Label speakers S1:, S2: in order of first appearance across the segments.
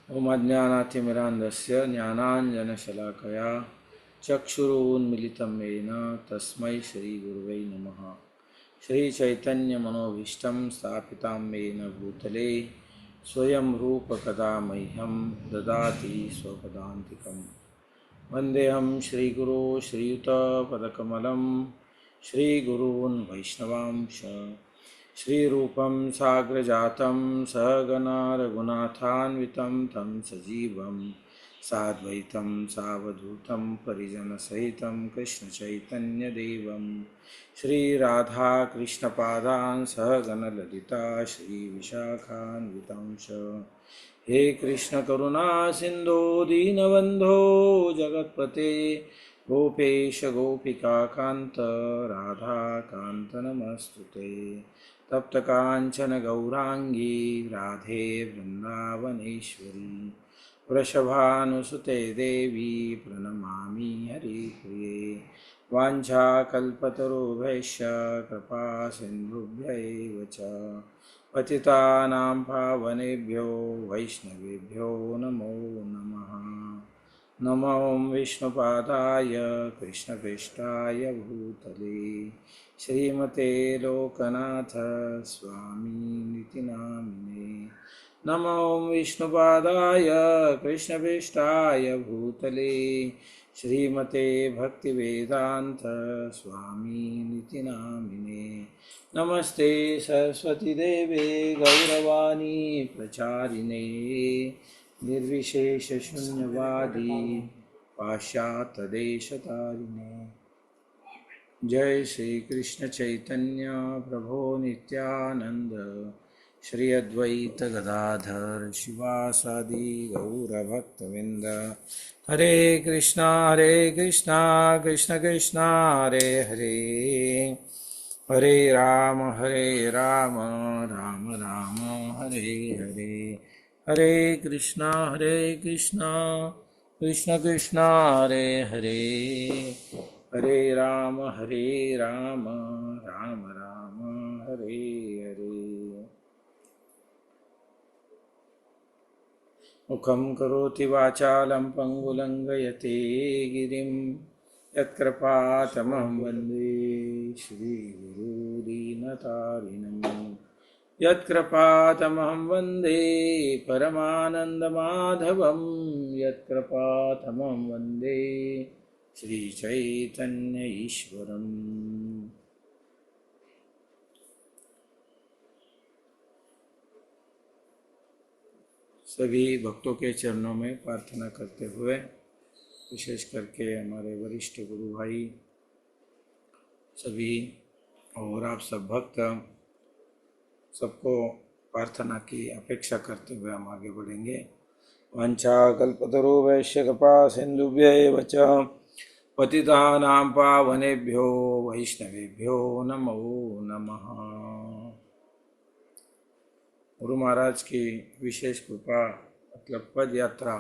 S1: ओम अज्ञानातिमिरान्धस्य ज्ञानाञ्जनशलाकया चक्षुरुन्मिलितं येन तस्मै श्रीगुरुवे नमः। श्रीचैतन्यमनोभीष्टं स्थापितां येन भूतले स्वयं रूपकदा मह्यं ददाति स्वपदान्तिकं। वन्देऽहं श्रीगुरो श्रीयुतपदकमलं श्रीगुरून् वैष्णवांश श्रीरूपं साग्रजातं सहगना रघुनाथान्वितं तं सजीवं साद्वैतं सावधूतं परिजनसहितं कृष्णचैतन्यदेवं श्रीराधाकृष्णपादान् सहगणललिता श्रीविशाखान्वितांश। हे कृष्ण करुणा सिंधु दीनबंधो जगत्पते गोपेश गोपिकान्त राधाकान्त नमस्तुते। तप्त कांचन गौरांगी राधे वृंदावनेश्वरी वृषभानुसुते देवी प्रणमामि हरिप्रिये। वाञ्छाकल्पतरुभ्यश्च कृपा सिन्धुभ्यैव च पतितानां पावनेभ्यो वैष्णवेभ्यो नमो नमः। नमो विष्णुपादाय कृष्णपृष्ठाय भूतले श्रीमते लोकनाथ स्वामिनिति नामिने। नमो विष्णुपादाय कृष्णपृष्ठाय भूतले श्रीमते भक्तिवेदांत स्वामिनिति नामिने। नमस्ते सरस्वती देवे गौरवाणी प्रचारिणे निर्विशेष शून्यवादी पाश्चात्यदेशतारिणे। जय श्री कृष्ण चैतन्य प्रभो नित्यानंद श्री अद्वैत गदाधर शिवासादि गौरभक्तवृंद। हरे कृष्णा कृष्ण कृष्णा हरे हरे हरे राम राम राम हरे हरे। हरे कृष्णा कृष्ण कृष्णा हरे हरे हरे राम राम राम हरे हरे। मुखं करोति वाचालं पंगुलंघयते गिरिं यत्कृपातमहं वन्दे श्रीगुरुदीनतारिणम्। यत्कृपातमहं वन्दे परमानन्दमाधवं यत्कृपातमहं वन्दे श्रीचैतन्य ईश्वरम्। सभी भक्तों के चरणों में प्रार्थना करते हुए विशेष करके हमारे वरिष्ठ गुरु भाई सभी और आप सब भक्त सबको प्रार्थना की अपेक्षा करते हुए हम आगे बढ़ेंगे। वाञ्छाकल्पतरुभ्यश्च कृपा सिन्धुभ्यैव च पतितानां पावनेभ्यो वैष्णवेभ्यो नमो नमः। गुरु महाराज की विशेष कृपा मतलब पद यात्रा।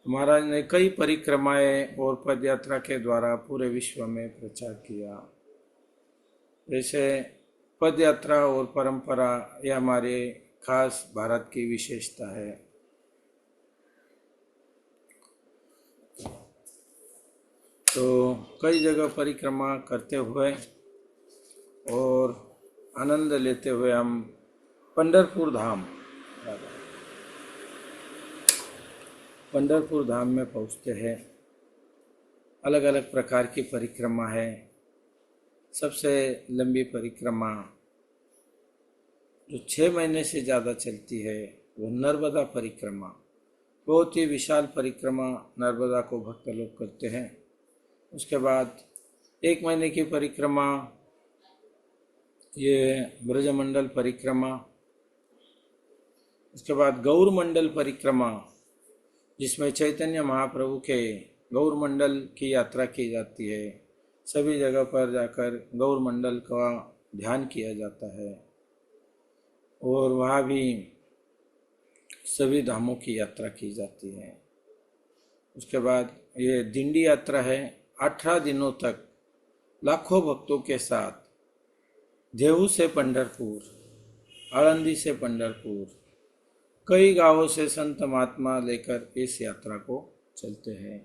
S1: महाराज ने कई परिक्रमाएं और पद यात्रा के द्वारा पूरे विश्व में प्रचार किया। जैसे पद यात्रा और परंपरा यह हमारे खास भारत की विशेषता है। तो कई जगह परिक्रमा करते हुए और आनंद लेते हुए हम पंढरपुर धाम में पहुँचते हैं। अलग अलग प्रकार की परिक्रमा है। सबसे लंबी परिक्रमा जो 6 महीने से ज़्यादा चलती है वो नर्मदा परिक्रमा। बहुत ही विशाल परिक्रमा नर्मदा को भक्त लोग करते हैं। उसके बाद 1 महीने की परिक्रमा ये ब्रजमंडल परिक्रमा। उसके बाद गौर मंडल परिक्रमा जिसमें चैतन्य महाप्रभु के गौर मंडल की यात्रा की जाती है। सभी जगह पर जाकर गौर मंडल का ध्यान किया जाता है और वहाँ भी सभी धामों की यात्रा की जाती है। उसके बाद ये दिंडी यात्रा है। 18 दिनों तक लाखों भक्तों के साथ देहू से पंढरपुर, आळंदी से पंढरपुर, कई गांवों से संत महात्मा लेकर इस यात्रा को चलते हैं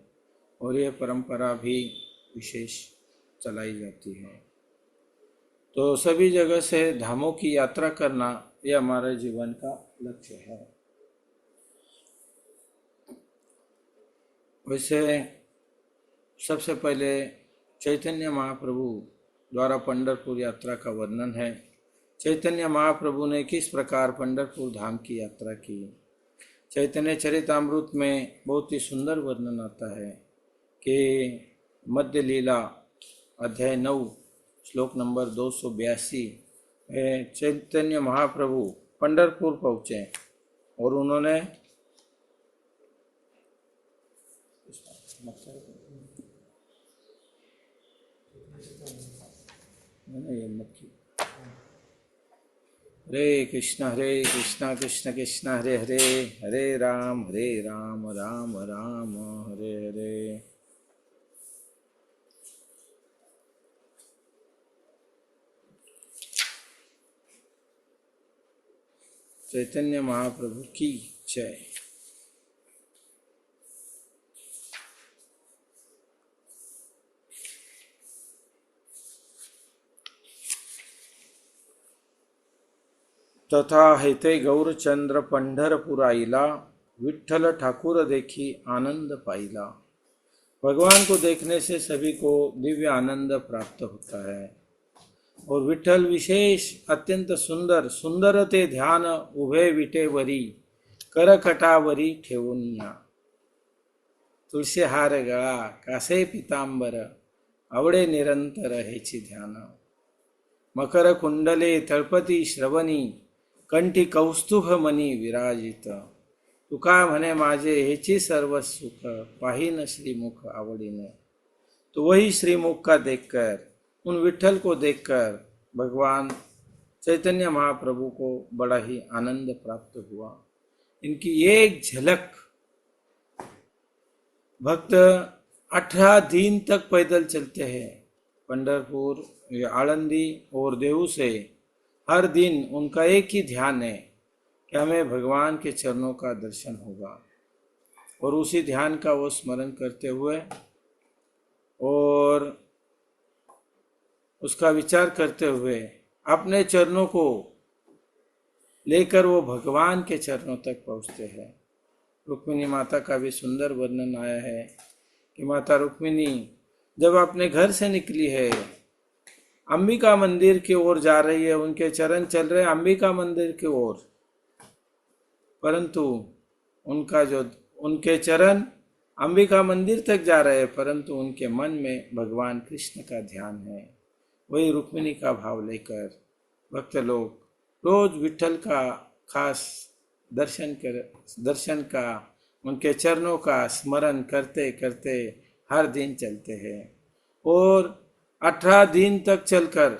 S1: और यह परंपरा भी विशेष चलाई जाती है। तो सभी जगह से धामों की यात्रा करना यह हमारे जीवन का लक्ष्य है। वैसे सबसे पहले चैतन्य महाप्रभु द्वारा पंढरपुर यात्रा का वर्णन है। चैतन्य महाप्रभु ने किस प्रकार पंढरपुर धाम की यात्रा की। चैतन्य चरितामृत में बहुत ही सुंदर वर्णन आता है कि मध्य लीला अध्याय 9 श्लोक नंबर 282 में चैतन्य महाप्रभु पंढरपुर पहुँचे और उन्होंने हरे कृष्ण कृष्ण कृष्ण हरे हरे, हरे राम राम राम हरे हरे। चैतन्य महाप्रभु की जय। तथा हेते गौरचंद्र पंढरपुराईला, विठ्ठल ठाकुर देखी आनंद पाईला। भगवान को देखने से सभी को दिव्य आनंद प्राप्त होता है और विठ्ठल विशेष अत्यंत सुंदर सुंदरते ध्यान उभे विटेवरी, करकटावरी ठेवूनिया। तुळशी हार गळा कासे पितांबर, आवडे निरंतर हेची ध्यान। मकर कुंडले तळपती श्रवणी, कंठी कौस्तुभ मनी विराजित। तुका म्हणे माझे हेची सर्व सुख, पाहिन श्रीमुख आवडीने। तो वही श्रीमुख का देखकर, उन विठ्ठल को देखकर भगवान चैतन्य महाप्रभु को बड़ा ही आनंद प्राप्त हुआ। इनकी एक झलक, भक्त 18 दिन तक पैदल चलते हैं। पंढरपुर, आळंदी और देहू से हर दिन उनका एक ही ध्यान है कि हमें भगवान के चरणों का दर्शन होगा और उसी ध्यान का वो स्मरण करते हुए और उसका विचार करते हुए अपने चरणों को लेकर वो भगवान के चरणों तक पहुँचते हैं। रुक्मिणी माता का भी सुंदर वर्णन आया है कि माता रुक्मिणी जब अपने घर से निकली है, अंबिका मंदिर की ओर जा रही है, उनके चरण चल रहे अंबिका मंदिर की ओर, परंतु उनके चरण अंबिका मंदिर तक जा रहे हैं, परंतु उनके मन में भगवान कृष्ण का ध्यान है। वही रुक्मिणी का भाव लेकर भक्त लोग रोज विठ्ठल का खास दर्शन का, उनके चरणों का स्मरण करते करते हर दिन चलते हैं और 18 दिन तक चलकर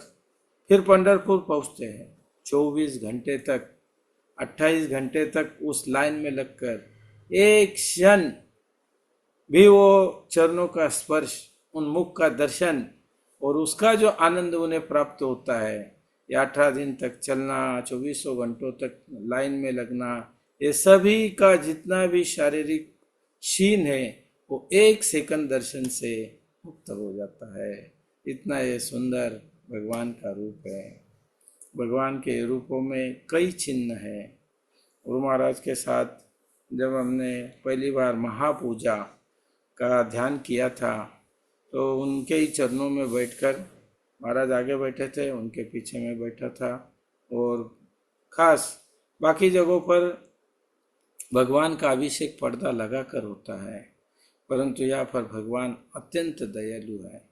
S1: फिर पंढरपुर पहुंचते हैं। 24 घंटे तक, 28 घंटे तक उस लाइन में लगकर एक क्षण भी वो चरणों का स्पर्श, उन मुख का दर्शन और उसका जो आनंद उन्हें प्राप्त होता है, ये 18 दिन तक चलना, 2400 घंटों तक लाइन में लगना, ये सभी का जितना भी शारीरिक क्षीण है वो एक सेकंड दर्शन से मुक्त हो जाता है। इतना ये सुंदर भगवान का रूप है। भगवान के रूपों में कई चिन्ह है। गुरु महाराज के साथ जब हमने पहली बार महापूजा का ध्यान किया था तो उनके ही चरणों में बैठकर, महाराज आगे बैठे थे, उनके पीछे में बैठा था और खास बाकी जगहों पर भगवान का अभिषेक पर्दा लगाकर होता है, परंतु यहाँ पर भगवान अत्यंत दयालु है।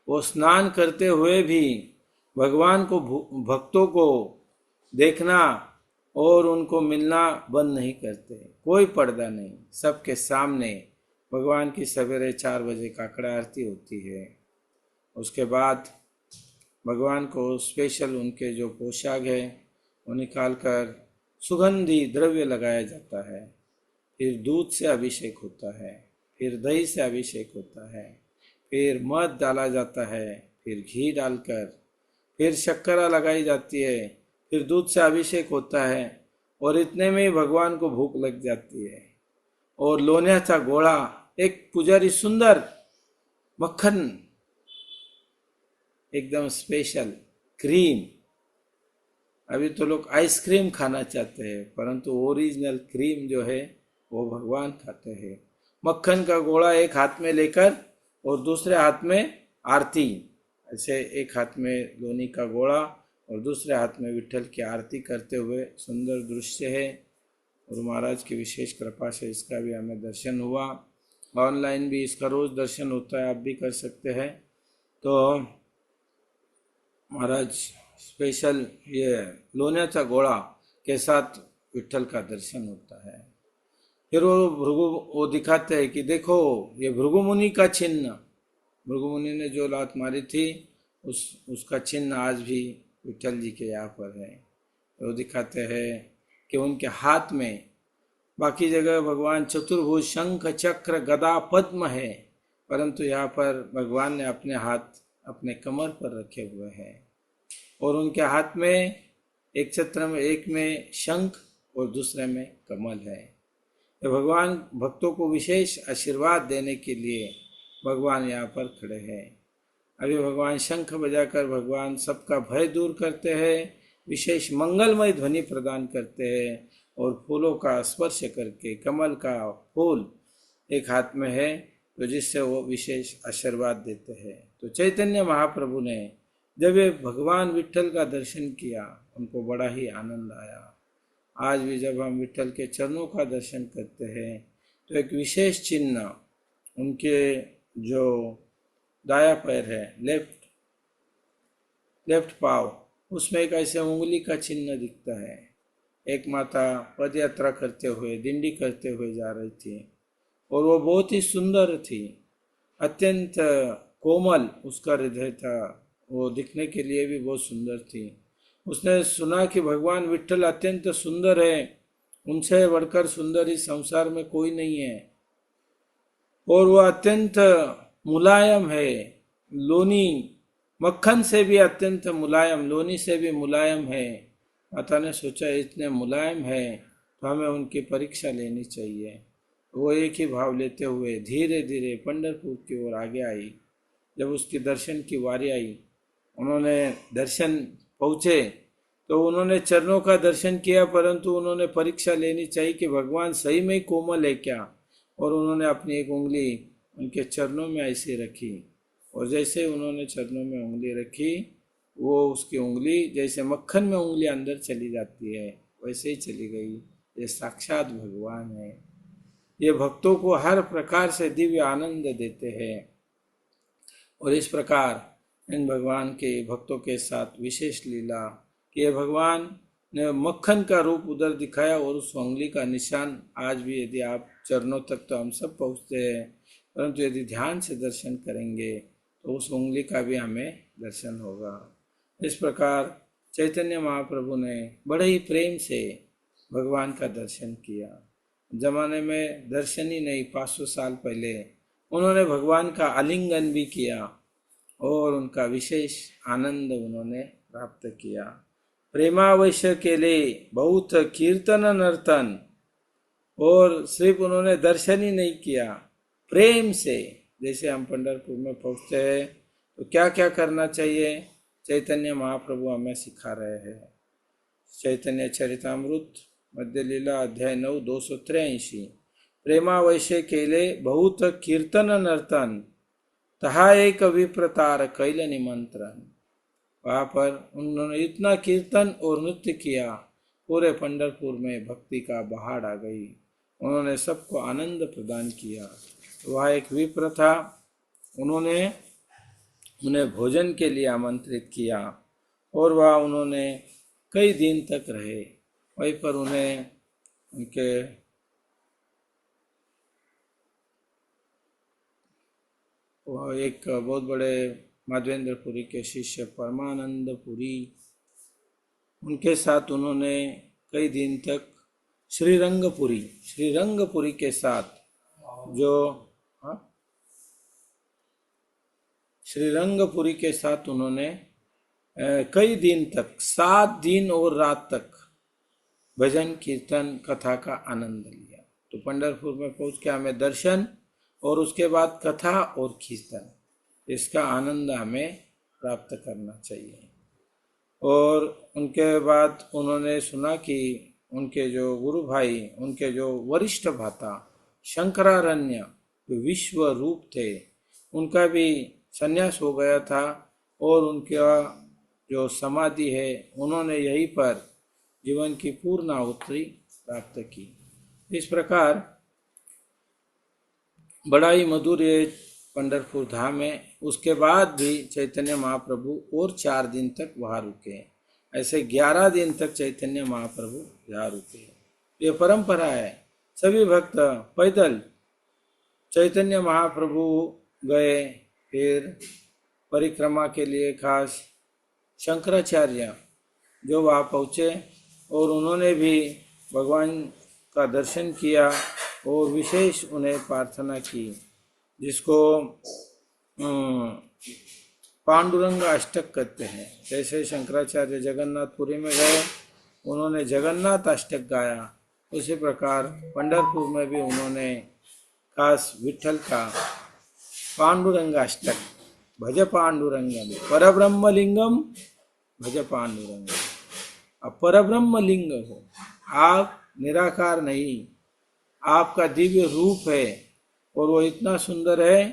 S1: वो स्नान करते हुए भी भगवान को, भक्तों को देखना और उनको मिलना बंद नहीं करते। कोई पर्दा नहीं, सबके सामने भगवान की सवेरे 4 बजे काकड़ा आरती होती है। उसके बाद भगवान को स्पेशल उनके जो पोशाक है वो निकाल कर सुगंधी द्रव्य लगाया जाता है। फिर दूध से अभिषेक होता है, फिर दही से अभिषेक होता है, फिर मध डाला जाता है, फिर घी डालकर, फिर शक्करा लगाई जाती है, फिर दूध से अभिषेक होता है और इतने में ही भगवान को भूख लग जाती है। और लोण्याचा गोळा, एक पुजारी सुंदर मक्खन एकदम स्पेशल क्रीम, अभी तो लोग आइसक्रीम खाना चाहते हैं, परंतु ओरिजिनल क्रीम जो है वो भगवान खाते हैं। मक्खन का गोला एक हाथ में लेकर और दूसरे हाथ में आरती, ऐसे एक हाथ में लोनी का गोला और दूसरे हाथ में विठल की आरती करते हुए सुंदर दृश्य है। और महाराज की विशेष कृपा से इसका भी हमें दर्शन हुआ। ऑनलाइन भी इसका रोज दर्शन होता है, आप भी कर सकते हैं। तो महाराज स्पेशल ये लोण्याचा गोळा के साथ विठल का दर्शन होता है। फिर वो दिखाते हैं कि देखो ये भृगु मुनि का चिन्ह, भृगु मुनि ने जो लात मारी थी उसका चिन्ह आज भी विठल जी के यहाँ पर है। वो दिखाते हैं कि उनके हाथ में, बाकी जगह भगवान चतुर्भुज शंख चक्र गदा पद्म है, परंतु यहाँ पर भगवान ने अपने हाथ अपने कमर पर रखे हुए हैं और उनके हाथ में एक छत्र में, एक में शंख और दूसरे में कमल है। ये भगवान भक्तों को विशेष आशीर्वाद देने के लिए भगवान यहाँ पर खड़े हैं। अभी भगवान शंख बजाकर भगवान सबका भय दूर करते हैं, विशेष मंगलमय ध्वनि प्रदान करते हैं और फूलों का स्पर्श करके, कमल का फूल एक हाथ में है तो जिससे वो विशेष आशीर्वाद देते हैं। तो चैतन्य महाप्रभु ने जब ये भगवान विठल का दर्शन किया उनको बड़ा ही आनंद आया। आज भी जब हम विठल के चरणों का दर्शन करते हैं तो एक विशेष चिन्ह, उनके जो दाया पैर है, लेफ्ट पाव, उसमें एक ऐसे उंगली का चिन्ह दिखता है। एक माता पद यात्रा करते हुए, दिंडी करते हुए जा रही थी और वो बहुत ही सुंदर थी, अत्यंत कोमल उसका हृदय था, वो दिखने के लिए भी बहुत सुंदर थी। उसने सुना कि भगवान विठल अत्यंत सुंदर है, उनसे बढ़कर सुंदर इस संसार में कोई नहीं है और वो अत्यंत मुलायम है, लोनी मक्खन से भी अत्यंत मुलायम, लोनी से भी मुलायम है। माता ने सोचा इतने मुलायम है तो हमें उनकी परीक्षा लेनी चाहिए। वो एक ही भाव लेते हुए धीरे धीरे पंढरपुर की ओर आगे आई। जब उसकी दर्शन की बारी आई, उन्होंने दर्शन पहुँचे तो उन्होंने चरणों का दर्शन किया, परंतु उन्होंने परीक्षा लेनी चाहिए कि भगवान सही में कोमल है क्या। और उन्होंने अपनी एक उंगली उनके चरणों में ऐसे रखी और जैसे उन्होंने चरणों में उंगली रखी, वो उसकी उंगली जैसे मक्खन में उंगली अंदर चली जाती है वैसे ही चली गई। ये साक्षात भगवान है। ये भक्तों को हर प्रकार से दिव्य आनंद देते हैं और इस प्रकार इन भगवान के भक्तों के साथ विशेष लीला कि ये भगवान ने मक्खन का रूप उधर दिखाया और उस उंगली का निशान आज भी, यदि आप चरणों तक तो हम सब पहुँचते हैं, परंतु यदि ध्यान से दर्शन करेंगे तो उस उंगली का भी हमें दर्शन होगा। इस प्रकार चैतन्य महाप्रभु ने बड़े ही प्रेम से भगवान का दर्शन किया। जमाने में दर्शन ही नहीं, 500 साल पहले उन्होंने भगवान का आलिंगन भी किया और उनका विशेष आनंद उन्होंने प्राप्त किया। प्रेमावश्य के लिए बहुत कीर्तन नर्तन, और सिर्फ उन्होंने दर्शन ही नहीं किया, प्रेम से। जैसे हम पंढरपुर में पहुँचते हैं तो क्या क्या करना चाहिए, चैतन्य महाप्रभु हमें सिखा रहे हैं। चैतन्य चरितामृत मध्य लीला अध्याय 9 283। प्रेमावश्य केले बहुत कीर्तन नर्तन, तहा एक विप्रतार कैल निमंत्रण। वहाँ पर उन्होंने इतना कीर्तन और नृत्य किया, पूरे पंढरपुर में भक्ति का बहाड़ आ गई। उन्होंने सबको आनंद प्रदान किया। वहाँ एक विप्र था, उन्होंने उन्हें भोजन के लिए आमंत्रित किया और वहाँ उन्होंने कई दिन तक रहे। वहीं पर उन्हें उनके एक बहुत बड़े माधवेंद्रपुरी के शिष्य परमानंदपुरी, उनके साथ उन्होंने कई दिन तक श्रीरंगपुरी के साथ जो श्रीरंगपुरी के साथ उन्होंने कई दिन तक 7 दिन और रात तक भजन कीर्तन कथा का आनंद लिया। तो पंढरपुर में पहुंच के हमें दर्शन और उसके बाद कथा और कीर्तन, इसका आनंद हमें प्राप्त करना चाहिए। और उनके बाद उन्होंने सुना कि उनके जो गुरु भाई, उनके जो वरिष्ठ भ्राता शंकरारण्य जो विश्व रूप थे, उनका भी संन्यास हो गया था और उनका जो समाधि है उन्होंने यहीं पर जीवन की पूर्ण आहुति प्राप्त की। इस प्रकार बड़ा ही मधुर ये पंढरपुर धाम है। उसके बाद भी चैतन्य महाप्रभु और 4 दिन तक वहाँ रुके। ऐसे 11 दिन तक चैतन्य महाप्रभु यहाँ रुके। ये परंपरा है। सभी भक्त पैदल चैतन्य महाप्रभु गए। फिर परिक्रमा के लिए खास शंकराचार्य जो वहाँ पहुँचे और उन्होंने भी भगवान का दर्शन किया और विशेष उन्हें प्रार्थना की, जिसको पांडुरंग अष्टक कहते हैं। जैसे शंकराचार्य जगन्नाथपुरी में गए, उन्होंने जगन्नाथ अष्टक गाया, उसी प्रकार पंढरपुर में भी उन्होंने खास विठल का पांडुरंग अष्टक, भज पांडुरंगम परब्रह्मलिंगम भज पांडुरंगम। अब परब्रह्म लिंग हो, आप निराकार नहीं, आपका दिव्य रूप है और वो इतना सुंदर है,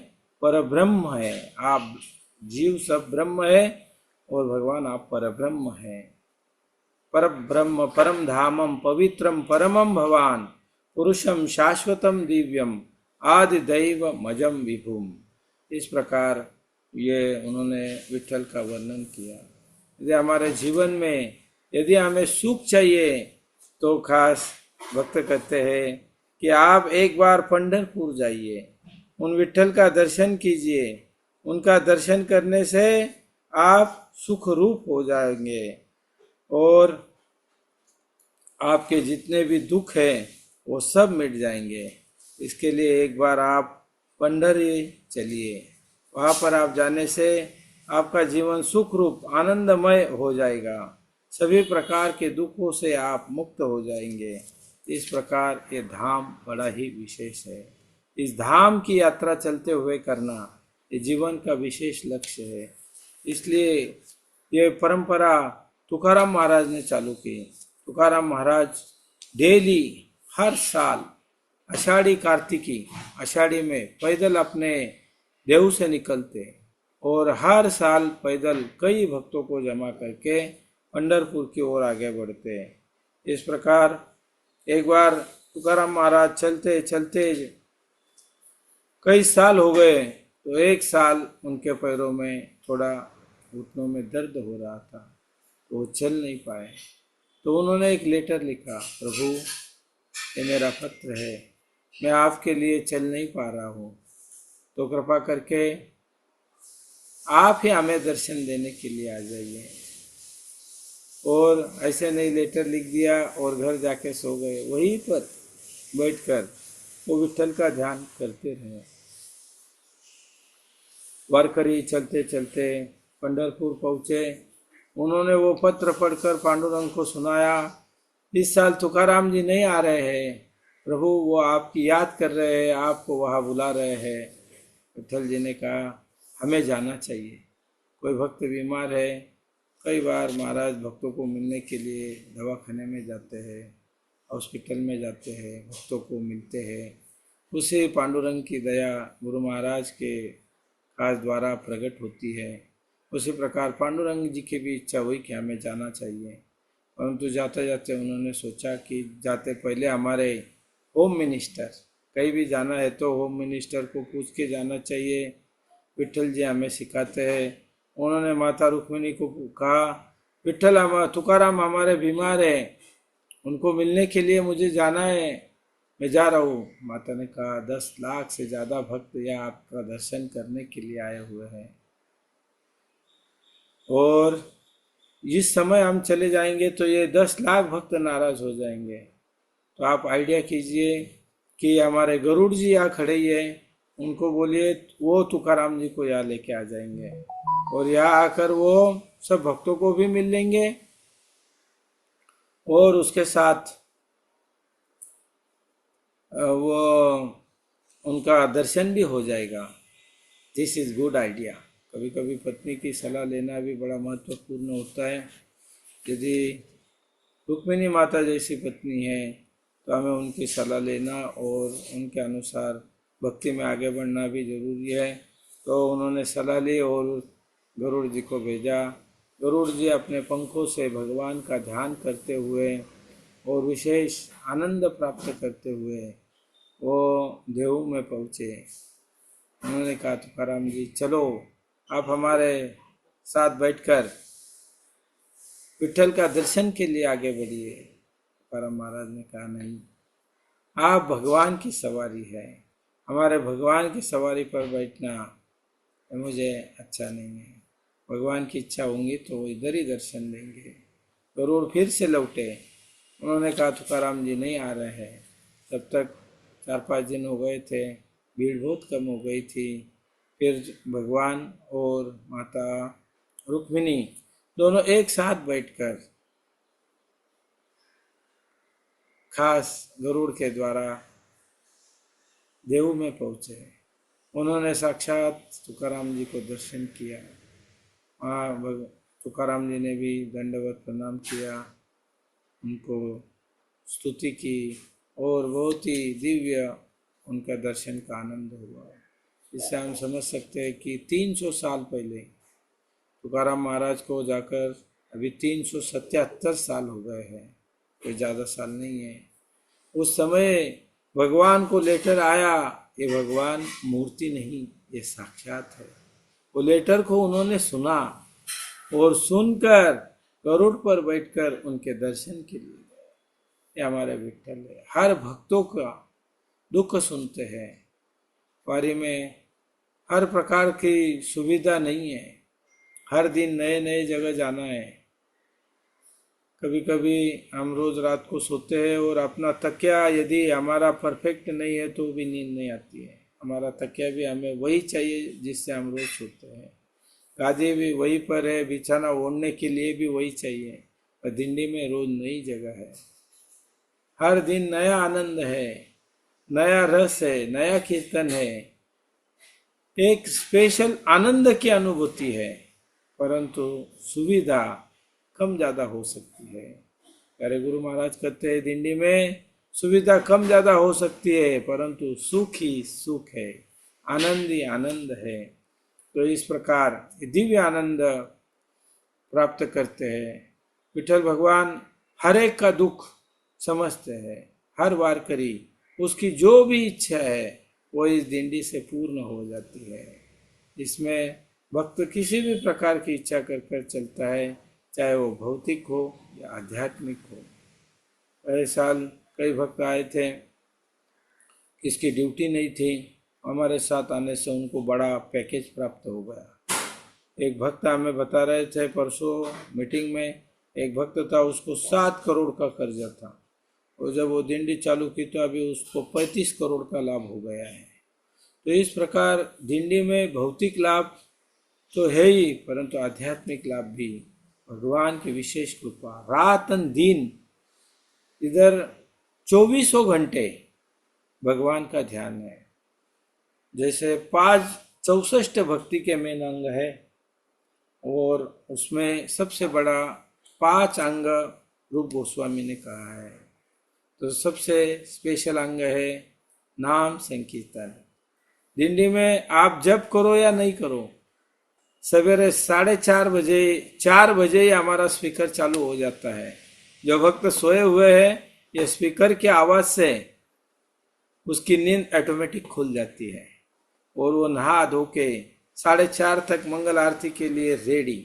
S1: परब्रह्म है। आप जीव सब ब्रह्म है और भगवान आप परब्रह्म है। परब्रह्म परम धामम पवित्रम परमम भवान पुरुषम शाश्वतम दिव्यम आदि दैव मजम विभुम। इस प्रकार ये उन्होंने विठल का वर्णन किया। यदि हमारे जीवन में यदि हमें सुख चाहिए तो खास भक्त कहते हैं कि आप एक बार पंढरपुर जाइए, उन विठल का दर्शन कीजिए। उनका दर्शन करने से आप सुख रूप हो जाएंगे और आपके जितने भी दुख हैं वो सब मिट जाएंगे। इसके लिए एक बार आप पंढरी चलिए। वहाँ पर आप जाने से आपका जीवन सुख रूप आनंदमय हो जाएगा। सभी प्रकार के दुखों से आप मुक्त हो जाएंगे। इस प्रकार ये धाम बड़ा ही विशेष है। इस धाम की यात्रा चलते हुए करना ये जीवन का विशेष लक्ष्य है। इसलिए ये परंपरा तुकाराम महाराज ने चालू की। तुकाराम महाराज डेली हर साल आषाढ़ी कार्तिकी, आषाढ़ी में पैदल अपने देव से निकलते और हर साल पैदल कई भक्तों को जमा करके पंढरपुर की ओर आगे बढ़ते। इस प्रकार एक बार तुकाराम महाराज चलते चलते कई साल हो गए, तो एक साल उनके पैरों में थोड़ा घुटनों में दर्द हो रहा था, तो वो चल नहीं पाए। तो उन्होंने एक लेटर लिखा, प्रभु ये मेरा पत्र है, मैं आपके लिए चल नहीं पा रहा हूँ, तो कृपा करके आप ही हमें दर्शन देने के लिए आ जाइए। और ऐसे नहीं लेटर लिख दिया और घर जाके सो गए। वहीं पर बैठकर वो विठल का ध्यान करते रहे। वारकरी चलते चलते पंढरपुर पहुँचे। उन्होंने वो पत्र पढ़कर पांडुरंग को सुनाया। इस साल तुकाराम जी नहीं आ रहे हैं प्रभु, वो आपकी याद कर रहे हैं, आपको वहाँ बुला रहे हैं। विठल जी ने कहा हमें जाना चाहिए। कोई भक्त बीमार है, कई बार महाराज भक्तों को मिलने के लिए दवाखाने में जाते हैं, हॉस्पिटल में जाते हैं, भक्तों को मिलते हैं। उसे पांडुरंग की दया गुरु महाराज के खास द्वारा प्रकट होती है। उसी प्रकार पांडुरंग जी की भी इच्छा हुई कि हमें जाना चाहिए, परंतु जाते जाते उन्होंने सोचा कि जाते पहले हमारे होम मिनिस्टर, कहीं भी जाना है तो होम मिनिस्टर को पूछ के जाना चाहिए। विठल जी हमें सिखाते हैं। उन्होंने माता रुक्मिणी को कहा विठल तुकाराम हमारे बीमार है, उनको मिलने के लिए मुझे जाना है, मैं जा रहा हूँ। माता ने कहा 10 लाख से ज़्यादा भक्त यहाँ आपका दर्शन करने के लिए आए हुए हैं और जिस समय हम चले जाएंगे तो ये 10 लाख भक्त नाराज हो जाएंगे। तो आप आइडिया कीजिए कि हमारे गरुड़ जी यहाँ खड़े ही है, उनको बोलिए वो तुकाराम जी को यहाँ लेके आ जाएंगे और यहाँ आकर वो सब भक्तों को भी मिल लेंगे और उसके साथ वो उनका दर्शन भी हो जाएगा। This is good idea. कभी कभी पत्नी की सलाह लेना भी बड़ा महत्वपूर्ण होता है। यदि रुक्मिणी माता जैसी पत्नी है तो हमें उनकी सलाह लेना और उनके अनुसार भक्ति में आगे बढ़ना भी जरूरी है। तो उन्होंने सलाह ली और गरुड़ जी को भेजा। गरुड़ जी अपने पंखों से भगवान का ध्यान करते हुए और विशेष आनंद प्राप्त करते हुए वो देहू में पहुँचे। उन्होंने कहा तुकाराम जी चलो आप हमारे साथ बैठकर विठल का दर्शन के लिए आगे बढ़िए। तुकाराम महाराज ने कहा नहीं, आप भगवान की सवारी है, हमारे भगवान की सवारी पर बैठना मुझे अच्छा नहीं है। भगवान की इच्छा होंगी तो वो इधर ही दर्शन देंगे। गरुड़ फिर से लौटे। उन्होंने कहा तुकाराम जी नहीं आ रहे हैं। तब तक 4-5 दिन हो गए थे, भीड़ बहुत कम हो गई थी। फिर भगवान और माता रुक्मिणी दोनों एक साथ बैठकर खास गरुड़ के द्वारा देहू में पहुँचे। उन्होंने साक्षात तुकाराम जी को दर्शन किया। वहाँ तुकाराम जी ने भी दंडवत प्रणाम किया, उनको स्तुति की और बहुत ही दिव्य उनका दर्शन का आनंद हुआ। इससे हम समझ सकते हैं कि 300 साल पहले तुकाराम महाराज को जाकर अभी 377 साल हो गए हैं, कोई ज़्यादा साल नहीं है। उस समय भगवान को लेटर आया। ये भगवान मूर्ति नहीं, ये साक्षात है। वो लेटर को उन्होंने सुना और सुनकर गरुड़ पर बैठकर उनके दर्शन के लिए गए। ये हमारे विठल है, हर भक्तों का दुख सुनते हैं। वारी में हर प्रकार की सुविधा नहीं है, हर दिन नए नए जगह जाना है। कभी कभी हम रोज रात को सोते हैं और अपना तकिया यदि हमारा परफेक्ट नहीं है तो भी नींद नहीं आती है। हमारा तकिया भी हमें वही चाहिए जिससे हम रोज सोते हैं। गादी भी वहीं पर है, बिछाना ओढ़ने के लिए भी वही चाहिए। और दिंडी में रोज नई जगह है, हर दिन नया आनंद है, नया रस है, नया कीर्तन है, एक स्पेशल आनंद की अनुभूति है। परंतु सुविधा कम ज़्यादा हो सकती है। प्यारे गुरु महाराज कहते हैं दिंडी में सुविधा कम ज़्यादा हो सकती है परंतु सुख ही सुख है, आनंद ही आनंद है। तो इस प्रकार दिव्य आनंद प्राप्त करते हैं। विठल भगवान हर एक का दुख समझते हैं। हर वारकरी उसकी जो भी इच्छा है वो इस दिंडी से पूर्ण हो जाती है। इसमें भक्त किसी भी प्रकार की इच्छा कर कर चलता है, चाहे वो भौतिक हो या आध्यात्मिक हो। पहले साल कई भक्त आए थे, किसकी ड्यूटी नहीं थी, हमारे साथ आने से उनको बड़ा पैकेज प्राप्त हो गया। एक भक्त हमें बता रहे थे परसों मीटिंग में, एक भक्त था उसको 7 करोड़ का कर्जा था और जब वो दिंडी चालू की तो अभी उसको 35 करोड़ का लाभ हो गया है। तो इस प्रकार दिंडी में भौतिक लाभ तो है ही परंतु आध्यात्मिक लाभ भी। भगवान की विशेष कृपा, रात दिन इधर 24 घंटे भगवान का ध्यान है। जैसे 5 भक्ति के मेन अंग है और उसमें सबसे बड़ा 5 अंग रूप गोस्वामी ने कहा है। तो सबसे स्पेशल अंग है नाम संकीर्तन। दिंडी में आप जप करो या नहीं करो, सवेरे 4:30 बजे 4 बजे ही हमारा स्पीकर चालू हो जाता है। जो भक्त सोए हुए हैं ये स्पीकर की आवाज से उसकी नींद ऑटोमेटिक खुल जाती है और वो नहा धो के 4:30 तक मंगल आरती के लिए रेडी।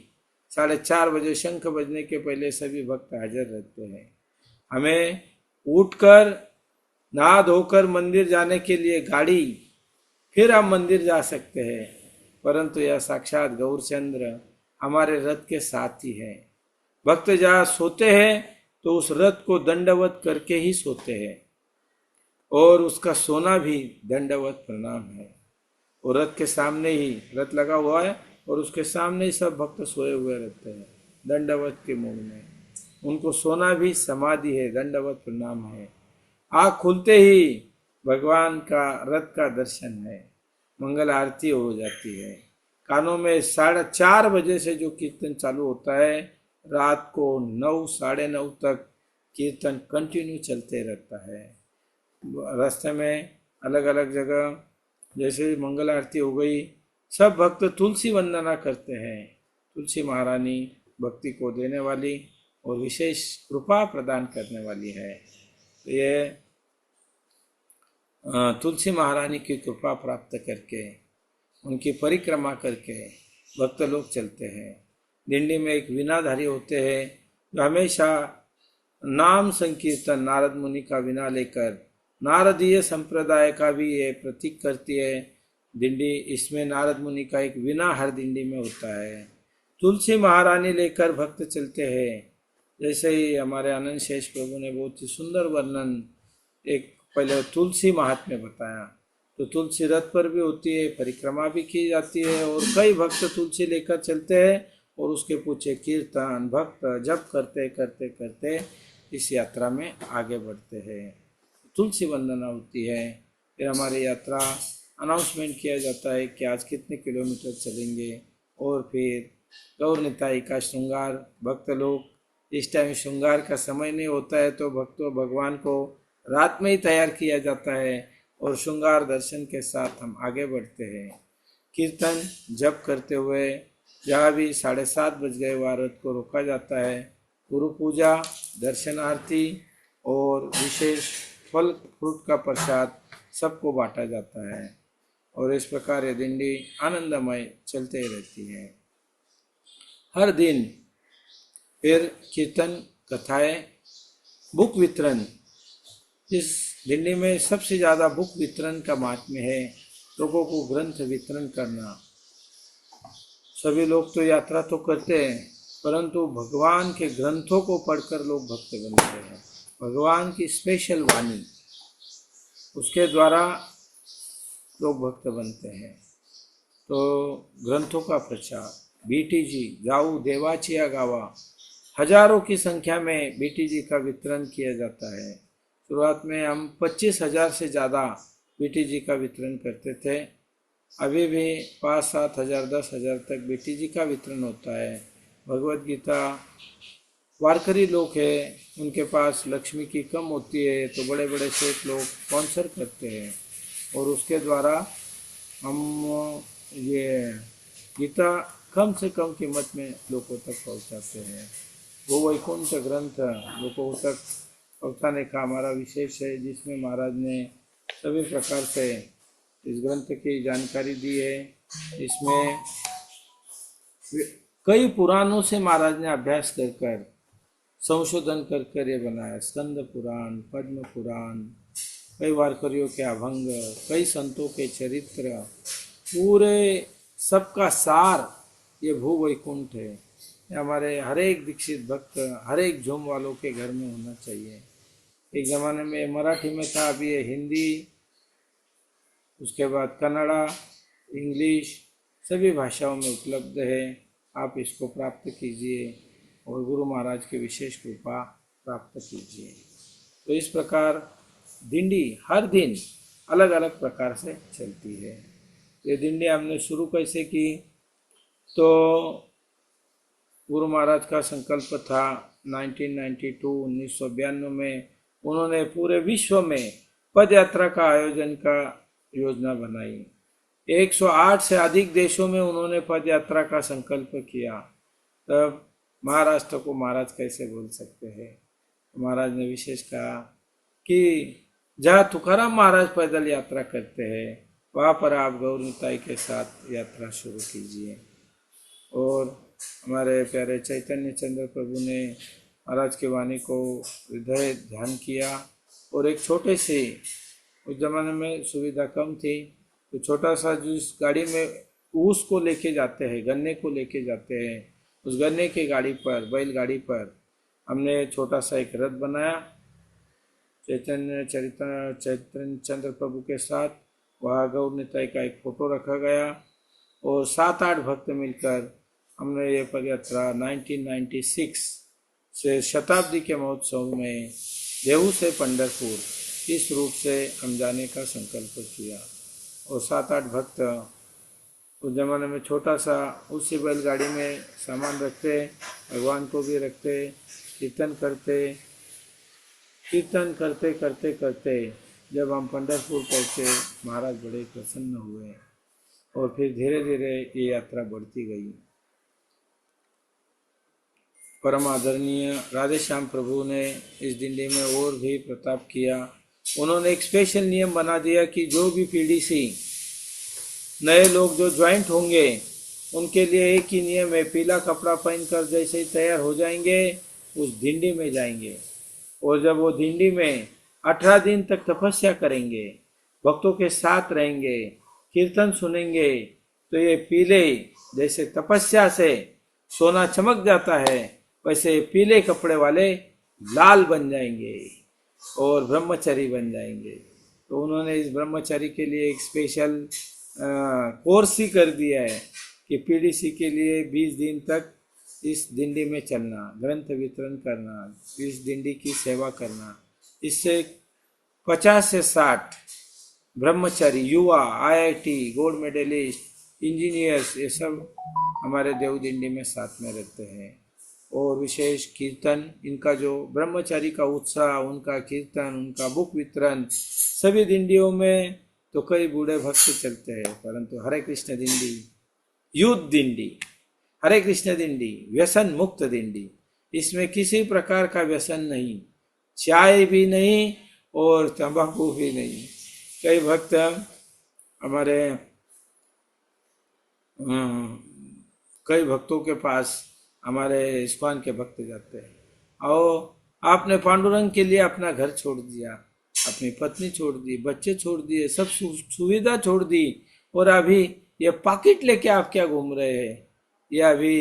S1: 4:30 बजे शंख बजने के पहले सभी भक्त हाजिर रहते हैं। हमें उठकर नहा धोकर मंदिर जाने के लिए गाड़ी, फिर हम मंदिर जा सकते हैं। परंतु यह साक्षात गौरचंद्र हमारे रथ के साथ ही है। भक्त जहाँ सोते हैं तो उस रथ को दंडवत करके ही सोते हैं और उसका सोना भी दंडवत प्रणाम है। और रथ के सामने ही रथ लगा हुआ है और उसके सामने ही सब भक्त सोए हुए रहते हैं दंडवत के मूड में। उनको सोना भी समाधि है, दंडवत प्रणाम है। आँख खुलते ही भगवान का रथ का दर्शन है, मंगल आरती हो जाती है। कानों में 4:30 बजे से जो कीर्तन चालू होता है, रात को 9 साढ़े 9 तक कीर्तन कंटिन्यू चलते रहता है। रास्ते में अलग अलग जगह जैसे मंगल आरती हो गई, सब भक्त तुलसी वंदना करते हैं। तुलसी महारानी भक्ति को देने वाली और विशेष कृपा प्रदान करने वाली है। ये तुलसी महारानी की कृपा प्राप्त करके, उनकी परिक्रमा करके भक्त लोग चलते हैं। दिंडी में एक वीणाधारी होते हैं जो हमेशा नाम संकीर्तन नारद मुनि का वीणा लेकर नारदीय संप्रदाय का भी ये प्रतीक करती है दिंडी। इसमें नारद मुनि का एक वीणा हर दिंडी में होता है। तुलसी महारानी लेकर भक्त चलते हैं। जैसे ही हमारे आनंद शेष प्रभु ने बहुत ही सुंदर वर्णन एक पहले तुलसी महात्म्य बताया। तो तुलसी रथ पर भी होती है, परिक्रमा भी की जाती है और कई भक्त तुलसी लेकर चलते हैं और उसके पीछे कीर्तन भक्त जप करते करते करते इस यात्रा में आगे बढ़ते हैं। तुलसी वंदना होती है, फिर हमारी यात्रा अनाउंसमेंट किया जाता है कि आज कितने किलोमीटर चलेंगे, और फिर गौर निताई का श्रृंगार। भक्त लोग इस टाइम श्रृंगार का समय नहीं होता है तो भक्तों भगवान को रात में ही तैयार किया जाता है और श्रृंगार दर्शन के साथ हम आगे बढ़ते हैं। कीर्तन जप करते हुए जहाँ भी 7:30 बज गए वहाँ रथ को रोका जाता है। गुरु पूजा, दर्शन आरती और विशेष फल फ्रूट का प्रसाद सबको बांटा जाता है और इस प्रकार ये दिंडी आनंदमय चलते रहती है। हर दिन फिर कीर्तन, कथाएं, बुक वितरण। इस दिल्ली में सबसे ज़्यादा बुक वितरण का महात्म्य है, लोगों को ग्रंथ वितरण करना। सभी लोग तो यात्रा तो करते हैं परंतु भगवान के ग्रंथों को पढ़कर लोग भक्त बनते हैं। भगवान की स्पेशल वाणी, उसके द्वारा लोग भक्त बनते हैं। तो ग्रंथों का प्रचार, बीटीजी जाऊ देवाचिया गावा, हजारों की संख्या में बीटीजी का वितरण किया जाता है। शुरुआत में हम 25,000 से ज़्यादा बीटीजी का वितरण करते थे। अभी भी 5-7 हज़ार 10,000 तक बीटीजी का वितरण होता है। भगवत गीता वारकरी लोग हैं, उनके पास लक्ष्मी की कम होती है तो बड़े बड़े सेठ लोग स्पॉन्सर करते हैं और उसके द्वारा हम ये गीता कम से कम कीमत में लोगों तक पहुंचाते हैं। वो वैकुंठ ग्रंथ लोगों तक पहुंचाने का हमारा विशेष है, जिसमें महाराज ने सभी प्रकार से इस ग्रंथ की जानकारी दी है। इसमें कई पुराणों से महाराज ने अभ्यास कर संशोधन कर ये बनाया। स्कंद पुराण, पद्म पुराण, कई वारकरियों के अभंग, कई संतों के चरित्र, पूरे सबका सार ये भू वैकुंठ है। हमारे हर एक दीक्षित भक्त, हर एक झूम वालों के घर में होना चाहिए। एक ज़माने में मराठी में था, अभी ये हिंदी, उसके बाद कन्नड़ा, इंग्लिश सभी भाषाओं में उपलब्ध है। आप इसको प्राप्त कीजिए और गुरु महाराज की विशेष कृपा प्राप्त कीजिए। तो इस प्रकार दिंडी हर दिन अलग अलग प्रकार से चलती है। ये दिंडी हमने शुरू कैसे की, तो गुरु महाराज का संकल्प था 1992 में उन्होंने पूरे विश्व में पद यात्रा का आयोजन का योजना बनाई। 108 से अधिक देशों में उन्होंने पद यात्रा का संकल्प किया। तब महाराष्ट्र को महाराज कैसे बोल सकते हैं। महाराज ने विशेष कहा कि जहाँ तुकाराम महाराज पैदल यात्रा करते हैं वहाँ पर आप गौर निताई के साथ यात्रा शुरू कीजिए। और हमारे प्यारे चैतन्य चंद्र प्रभु ने महाराज की वाणी को हृदय ध्यान किया और एक छोटे से, उस जमाने में सुविधा कम थी, तो छोटा सा जिस गाड़ी में ऊस को लेके जाते हैं, गन्ने को लेके जाते हैं, उस गन्ने की गाड़ी पर, बैलगाड़ी पर हमने छोटा सा एक रथ बनाया चैतन्य चंद्र प्रभु के साथ। वहाँ गौर निताई का एक फोटो रखा गया और 7-8 भक्त मिलकर हमने ये पद यात्रा 1996 से शताब्दी के महोत्सव में देहू से पंढरपुर इस रूप से हम जाने का संकल्प किया। और 7-8 भक्त उस जमाने में छोटा सा उसी बैलगाड़ी में सामान रखते, भगवान को भी रखते, कीर्तन करते करते करते जब हम पंढरपुर पहुँचे, महाराज बड़े प्रसन्न हुए और फिर धीरे धीरे ये यात्रा बढ़ती गई। परम आदरणीय राधे श्याम प्रभु ने इस दिंडी में और भी प्रताप किया। उन्होंने एक स्पेशल नियम बना दिया कि जो भी पीढ़ी से नए लोग जो ज्वाइंट होंगे उनके लिए एक ही नियम है, पीला कपड़ा पहनकर जैसे ही तैयार हो जाएंगे उस दिंडी में जाएंगे और जब वो दिंडी में 18 दिन तक तपस्या करेंगे, भक्तों के साथ रहेंगे, कीर्तन सुनेंगे, तो ये पीले जैसे तपस्या से सोना चमक जाता है वैसे पीले कपड़े वाले लाल बन जाएंगे और ब्रह्मचारी बन जाएंगे। तो उन्होंने इस ब्रह्मचारी के लिए एक स्पेशल कोर्स ही कर दिया है कि पीडीसी के लिए 20 दिन तक इस दिंडी में चलना, ग्रंथ वितरण करना, इस दिंडी की सेवा करना। इससे 50 से 60 ब्रह्मचारी, युवा, आईआईटी, गोल्ड मेडलिस्ट, इंजीनियर्स, ये सब हमारे देव दिंडी में साथ में रहते हैं। और विशेष कीर्तन, इनका जो ब्रह्मचारी का उत्साह, उनका कीर्तन, उनका बुक वितरण, सभी दिंडियों में तो कई बूढ़े भक्त चलते हैं, परंतु हरे कृष्ण दिंडी, युद्ध दिंडी, हरे कृष्ण दिंडी, व्यसन मुक्त दिंडी, इसमें किसी प्रकार का व्यसन नहीं, चाय भी नहीं और तंबाकू भी नहीं। कई भक्त हमारे कई भक्तों के पास हमारे इस्कॉन के भक्त जाते हैं, आओ आपने पांडुरंग के लिए अपना घर छोड़ दिया, अपनी पत्नी छोड़ दी, बच्चे छोड़ दिए, सब सुविधा छोड़ दी और अभी ये पाकिट लेके आप क्या घूम रहे हैं, या अभी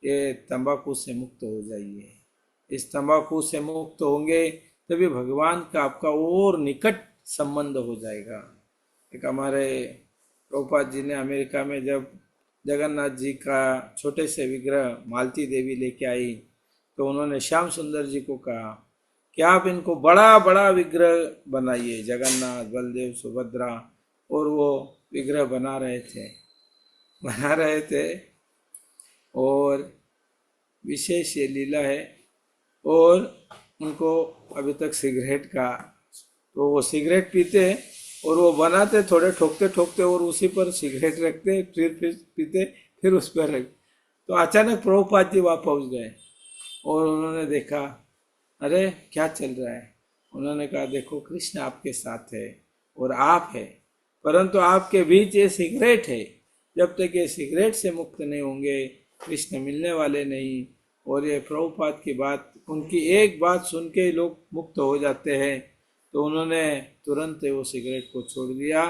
S1: ये तंबाकू से मुक्त हो जाइए। इस तंबाकू से मुक्त होंगे तभी भगवान का आपका और निकट संबंध हो जाएगा। एक हमारे प्रभुपाद जी ने अमेरिका में जब जगन्नाथ जी का छोटे से विग्रह मालती देवी लेके आई तो उन्होंने श्याम सुंदर जी को कहा कि आप इनको बड़ा बड़ा विग्रह बनाइए, जगन्नाथ, बलदेव, सुभद्रा, और वो विग्रह बना रहे थे और विशेष ये लीला है। और उनको अभी तक सिगरेट का, तो वो सिगरेट पीते और वो बनाते, थोड़े ठोकते और उसी पर सिगरेट रखते, फिर पीते, फिर उस पर रख। तो अचानक प्रभुपाद जी वहाँ पहुँच गए और उन्होंने देखा, अरे क्या चल रहा है। उन्होंने कहा, देखो कृष्ण आपके साथ है और आप है, परंतु आपके बीच ये सिगरेट है, जब तक ये सिगरेट से मुक्त नहीं होंगे कृष्ण मिलने वाले नहीं। और ये प्रभुपाद की बात, उनकी एक बात सुन के लोग मुक्त हो जाते हैं। तो उन्होंने तुरंत वो सिगरेट को छोड़ दिया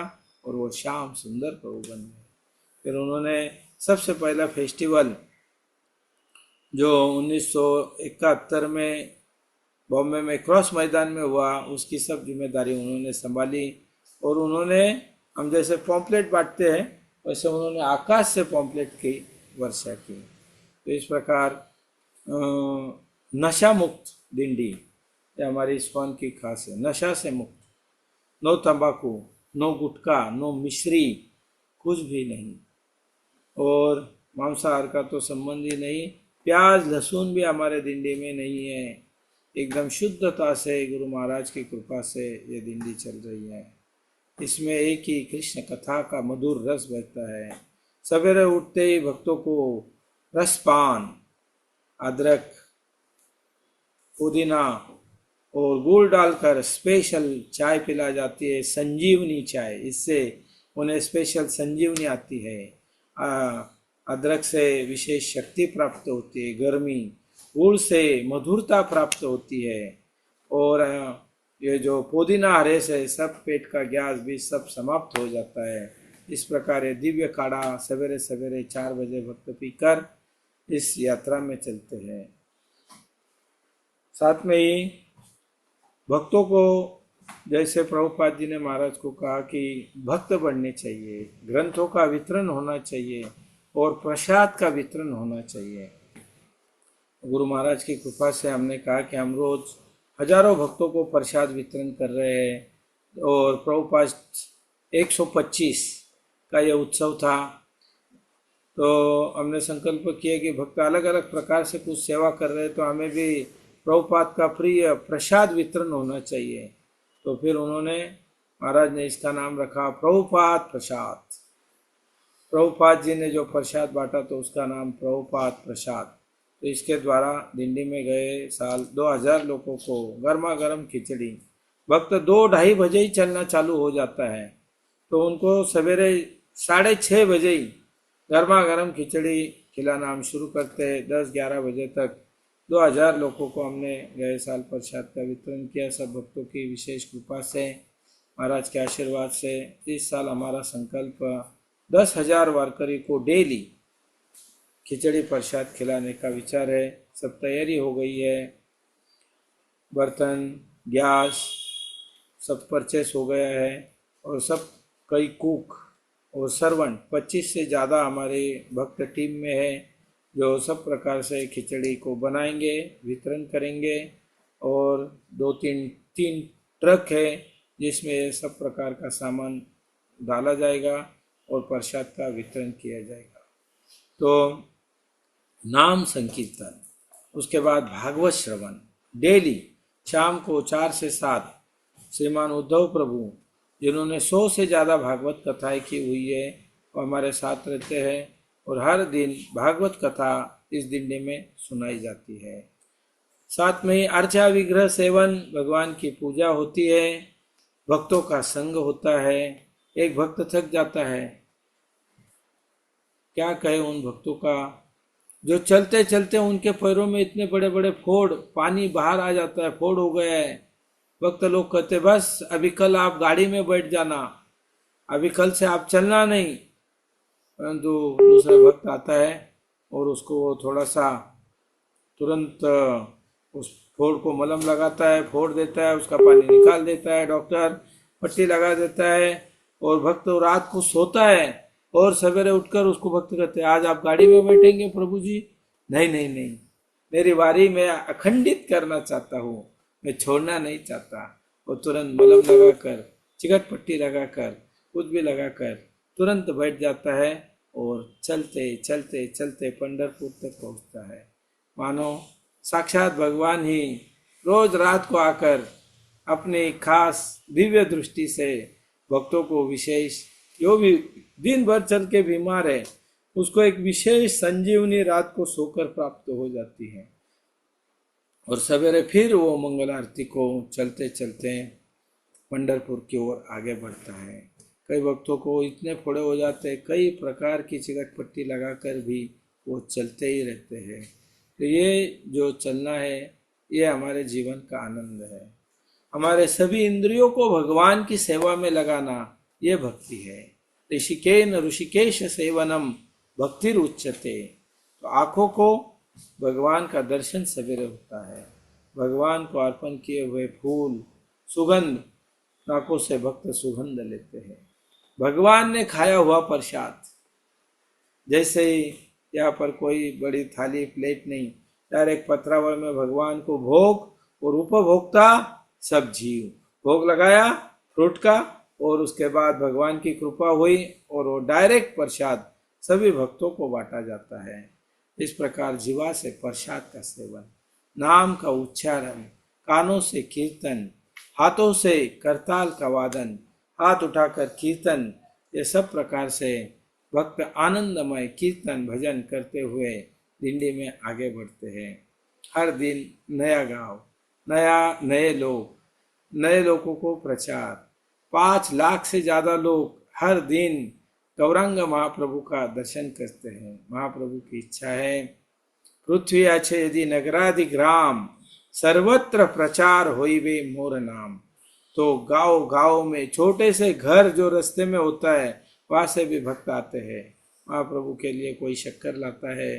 S1: और वो श्याम सुंदर प्रभु बन गए। फिर उन्होंने सबसे पहला फेस्टिवल जो 1971 में बॉम्बे में क्रॉस मैदान में हुआ, उसकी सब जिम्मेदारी उन्होंने संभाली। और उन्होंने, हम जैसे पॉम्पलेट बांटते हैं वैसे उन्होंने आकाश से पॉम्पलेट की वर्षा की। तो इस प्रकार नशा मुक्त दिंडी ये हमारी इस्कॉन की खास है। नशा से मुक्त, नो तंबाकू, नो गुटखा, नो मिश्री, कुछ भी नहीं, और मांसाहार का तो संबंध ही नहीं, प्याज लहसुन भी हमारे दिंडी में नहीं है। एकदम शुद्धता से गुरु महाराज की कृपा से ये दिंडी चल रही है। इसमें एक ही कृष्ण कथा का मधुर रस बहता है। सवेरे उठते ही भक्तों को रसपान, अदरक, पुदीना और गुड़ डालकर स्पेशल चाय पिला जाती है, संजीवनी चाय। इससे उन्हें स्पेशल संजीवनी आती है। अदरक से विशेष शक्ति प्राप्त होती है, गर्मी, गुड़ से मधुरता प्राप्त होती है, और ये जो पुदीना हरे से सब पेट का गैस भी सब समाप्त हो जाता है। इस प्रकार ये दिव्य काढ़ा सवेरे सवेरे 4 बजे भक्त पीकर इस यात्रा में चलते हैं। साथ में ही भक्तों को, जैसे प्रभुपाद जी ने महाराज को कहा कि भक्त बढ़ने चाहिए, ग्रंथों का वितरण होना चाहिए और प्रसाद का वितरण होना चाहिए। गुरु महाराज की कृपा से हमने कहा कि हम रोज हजारों भक्तों को प्रसाद वितरण कर रहे हैं। और प्रभुपाद 125 का ये उत्सव था, तो हमने संकल्प किया कि भक्त अलग अलग प्रकार से कुछ सेवा कर रहे हैं, तो हमें भी प्रभुपाद का प्रिय प्रसाद वितरण होना चाहिए। तो फिर उन्होंने, महाराज ने इसका नाम रखा प्रभुपाद प्रसाद। प्रभुपाद जी ने जो प्रसाद बांटा तो उसका नाम प्रभुपाद प्रसाद। तो इसके द्वारा दिल्ली में गए साल 2000 लोगों को गर्मा गर्म खिचड़ी, वक्त 2-2:30 बजे ही चलना चालू हो जाता है, तो उनको सवेरे 6:30 बजे ही गर्मा गर्म खिचड़ी खिलाना हम शुरू करते हैं। 10-11 बजे तक 2000 लोगों को हमने गए साल प्रसाद का वितरण किया। सब भक्तों की विशेष कृपा से, महाराज के आशीर्वाद से इस साल हमारा संकल्प 10,000 वारकरी को डेली खिचड़ी प्रसाद खिलाने का विचार है। सब तैयारी हो गई है, बर्तन, गैस सब परचेस हो गया है, और सब कई कुक और सर्वेंट 25 से ज़्यादा हमारे भक्त टीम में है, जो सब प्रकार से खिचड़ी को बनाएंगे, वितरण करेंगे। और 2-3 ट्रक है जिसमें सब प्रकार का सामान डाला जाएगा और प्रसाद का वितरण किया जाएगा। तो नाम संकीर्तन, उसके बाद भागवत श्रवण डेली शाम को 4 से 7। श्रीमान उद्धव प्रभु जिन्होंने 100 से ज़्यादा भागवत कथाएं की हुई है, वो हमारे साथ रहते हैं, और हर दिन भागवत कथा इस दिल्ली में सुनाई जाती है। साथ में ही अर्चा विग्रह सेवन, भगवान की पूजा होती है, भक्तों का संग होता है। एक भक्त थक जाता है, क्या कहे उन भक्तों का, जो चलते चलते उनके पैरों में इतने बड़े बड़े फोड़, पानी बाहर आ जाता है, फोड़ हो गया है। भक्त लोग कहते बस अभी कल आप गाड़ी में बैठ जाना, अभी कल से आप चलना नहीं। परंतु दूसरा भक्त आता है और उसको वो थोड़ा सा तुरंत उस फोड़ को मलम लगाता है, फोड़ देता है, उसका पानी निकाल देता है, डॉक्टर पट्टी लगा देता है, और भक्त रात को सोता है। और सवेरे उठकर उसको भक्त कहते हैं आज आप गाड़ी में बैठेंगे प्रभु जी? नहीं नहीं नहीं, मेरी बारी मैं अखंडित करना चाहता हूँ, मैं छोड़ना नहीं चाहता। और तुरंत मलम लगाकर, चिकट पट्टी लगाकर, कुछ भी लगाकर तुरंत बैठ जाता है, और चलते चलते चलते पंढरपुर तक पहुँचता है। मानो साक्षात भगवान ही रोज रात को आकर अपनी खास दिव्य दृष्टि से भक्तों को विशेष, जो भी दिन भर चल के बीमार है उसको एक विशेष संजीवनी रात को सोकर प्राप्त हो जाती है। और सवेरे फिर वो मंगल आरती को चलते चलते पंढरपुर की ओर आगे बढ़ता है। कई भक्तों को इतने फोड़े हो जाते हैं, कई प्रकार की चिकट पट्टी लगाकर भी वो चलते ही रहते हैं। तो ये जो चलना है ये हमारे जीवन का आनंद है। हमारे सभी इंद्रियों को भगवान की सेवा में लगाना ये भक्ति है। ऋषिकेन ऋषिकेश सेवनम भक्तिर उच्यते। तो आँखों को भगवान का दर्शन सवेरे होता है, भगवान को अर्पण किए हुए फूल, सुगंध, नाकों से भक्त सुगंध लेते हैं। भगवान ने खाया हुआ प्रसाद, जैसे ही यहाँ पर कोई बड़ी थाली प्लेट नहीं, डायरेक्ट पत्रावल में भगवान को भोग और उपभोक्ता सब जीव। भोग लगाया फ्रूट का, और उसके बाद भगवान की कृपा हुई और वो डायरेक्ट प्रसाद सभी भक्तों को बांटा जाता है। इस प्रकार जीवा से प्रसाद का सेवन, नाम का उच्चारण, कानों से कीर्तन, हाथों से करताल का वादन, हाथ उठाकर कीर्तन, ये सब प्रकार से भक्त आनंदमय कीर्तन भजन करते हुए दिल्ली में आगे बढ़ते हैं। हर दिन नया गांव, नए लोग, नए लोगों को प्रचार। 5 लाख से ज़्यादा लोग हर दिन गौरांग महाप्रभु का दर्शन करते हैं। महाप्रभु की इच्छा है पृथ्वी अच्छे यदि नगरादि ग्राम, सर्वत्र प्रचार होइबे मोर नाम। तो गांव गांव में छोटे से घर जो रास्ते में होता है वहाँ से भी भक्त आते हैं। महाप्रभु के लिए कोई शक्कर लाता है,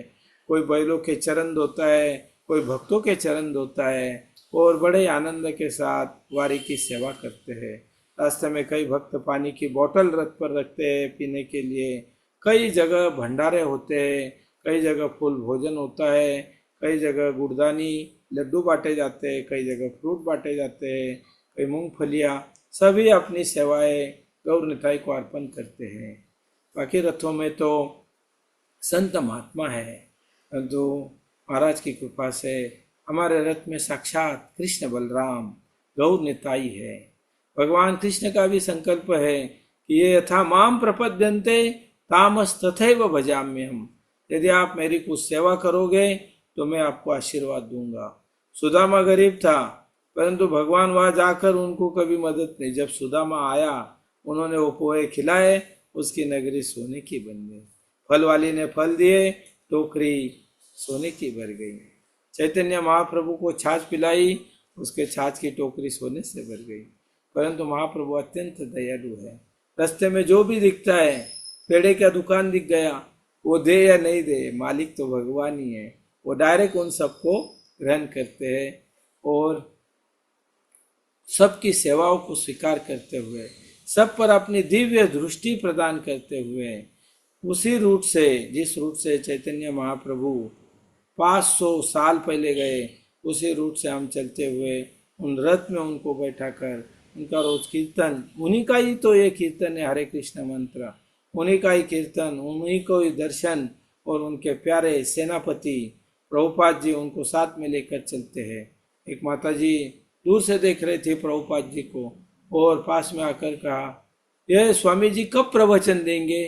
S1: कोई बैलों के चरण धोता है, कोई भक्तों के चरण धोता है, और बड़े आनंद के साथ वारी की सेवा करते हैं। रास्ते में कई भक्त पानी की बोतल रथ पर रखते हैं पीने के लिए। कई जगह भंडारे होते हैं, कई जगह फुल भोजन होता है, कई जगह गुड़दानी लड्डू बांटे जाते हैं, कई जगह फ्रूट बांटे जाते हैं, कई मूंगफलियाँ, सभी अपनी सेवाएं गौर निताई को अर्पण करते हैं। बाकी रथों में तो संत महात्मा है, जो महाराज की कृपा से हमारे रथ में साक्षात कृष्ण बलराम गौर निताई है। भगवान कृष्ण का भी संकल्प है कि ये यथा माम प्रपद्यन्ते तामस तथैव भजाम्यहम्, यदि आप मेरी कुछ सेवा करोगे तो मैं आपको आशीर्वाद दूंगा। सुदामा गरीब था, परंतु भगवान वहां जाकर उनको कभी मदद नहीं। जब सुदामा आया, उन्होंने वो पोहे खिलाए, उसकी नगरी सोने की बन गई। फल वाली ने फल दिए, टोकरी सोने की भर गई। चैतन्य महाप्रभु को छाछ पिलाई, उसके छाछ की टोकरी सोने से भर गई। परंतु महाप्रभु अत्यंत दयालु है। रास्ते में जो भी दिखता है, पेड़े का दुकान दिख गया, वो दे या नहीं दे, मालिक तो भगवान ही है। वो डायरेक्ट उन सबको ग्रहण करते हैं और सबकी सेवाओं को स्वीकार करते हुए, सब पर अपनी दिव्य दृष्टि प्रदान करते हुए, उसी रूट से, जिस रूट से चैतन्य महाप्रभु 500 साल पहले गए, उसी रूट से हम चलते हुए उन रथ में उनको बैठाकर उनका रोज कीर्तन, उन्हीं का ही तो ये कीर्तन है, हरे कृष्ण मंत्र, उन्हीं का ही कीर्तन, उन्हीं को ही दर्शन, और उनके प्यारे सेनापति प्रभुपाद जी उनको साथ में लेकर चलते हैं। एक माता जी दूर से देख रहे थे प्रभुपाद जी को और पास में आकर कहा, ये स्वामी जी कब प्रवचन देंगे?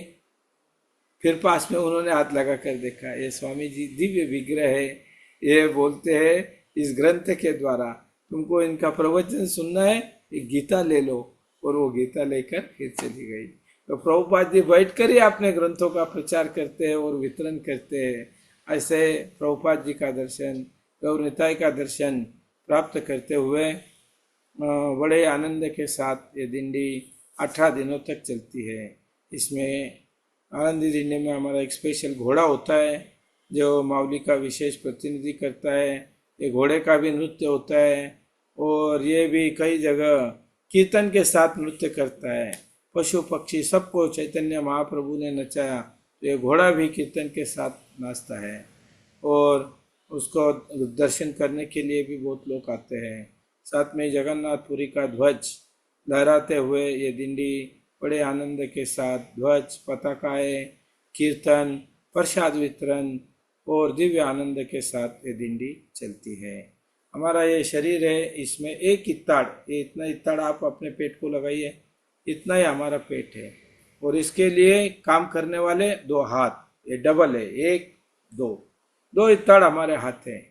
S1: फिर पास में उन्होंने हाथ लगा कर देखा, ये स्वामी जी दिव्य विग्रह है, ये बोलते हैं इस ग्रंथ के द्वारा तुमको इनका प्रवचन सुनना है, एक गीता ले लो। और वो गीता लेकर फिर चली गई। तो प्रभुपाद जी बैठकर ही अपने ग्रंथों का प्रचार करते हैं और वितरण करते हैं। ऐसे प्रभुपाद जी का दर्शन, गौर निताई का दर्शन प्राप्त करते हुए बड़े आनंद के साथ ये दिंडी 18 दिनों तक चलती है। इसमें आनंदी दिंडी में हमारा एक स्पेशल घोड़ा होता है जो मावली का विशेष प्रतिनिधि करता है। ये घोड़े का भी नृत्य होता है और ये भी कई जगह कीर्तन के साथ नृत्य करता है। पशु पक्षी सबको चैतन्य महाप्रभु ने नचाया, तो ये घोड़ा भी कीर्तन के साथ नाचता है और उसको दर्शन करने के लिए भी बहुत लोग आते हैं। साथ में जगन्नाथपुरी का ध्वज लहराते हुए ये दिंडी बड़े आनंद के साथ ध्वज, पताकाएं, कीर्तन, प्रसाद वितरण और दिव्य आनंद के साथ ये दिंडी चलती है। हमारा ये शरीर है, इसमें एक इत्ताड़, ये इतना इत्ताड़ आप अपने पेट को लगाइए, इतना ही हमारा पेट है। और इसके लिए काम करने वाले 2 हाथ, ये डबल है, 1 2 इत्ताड़ हमारे हाथ हैं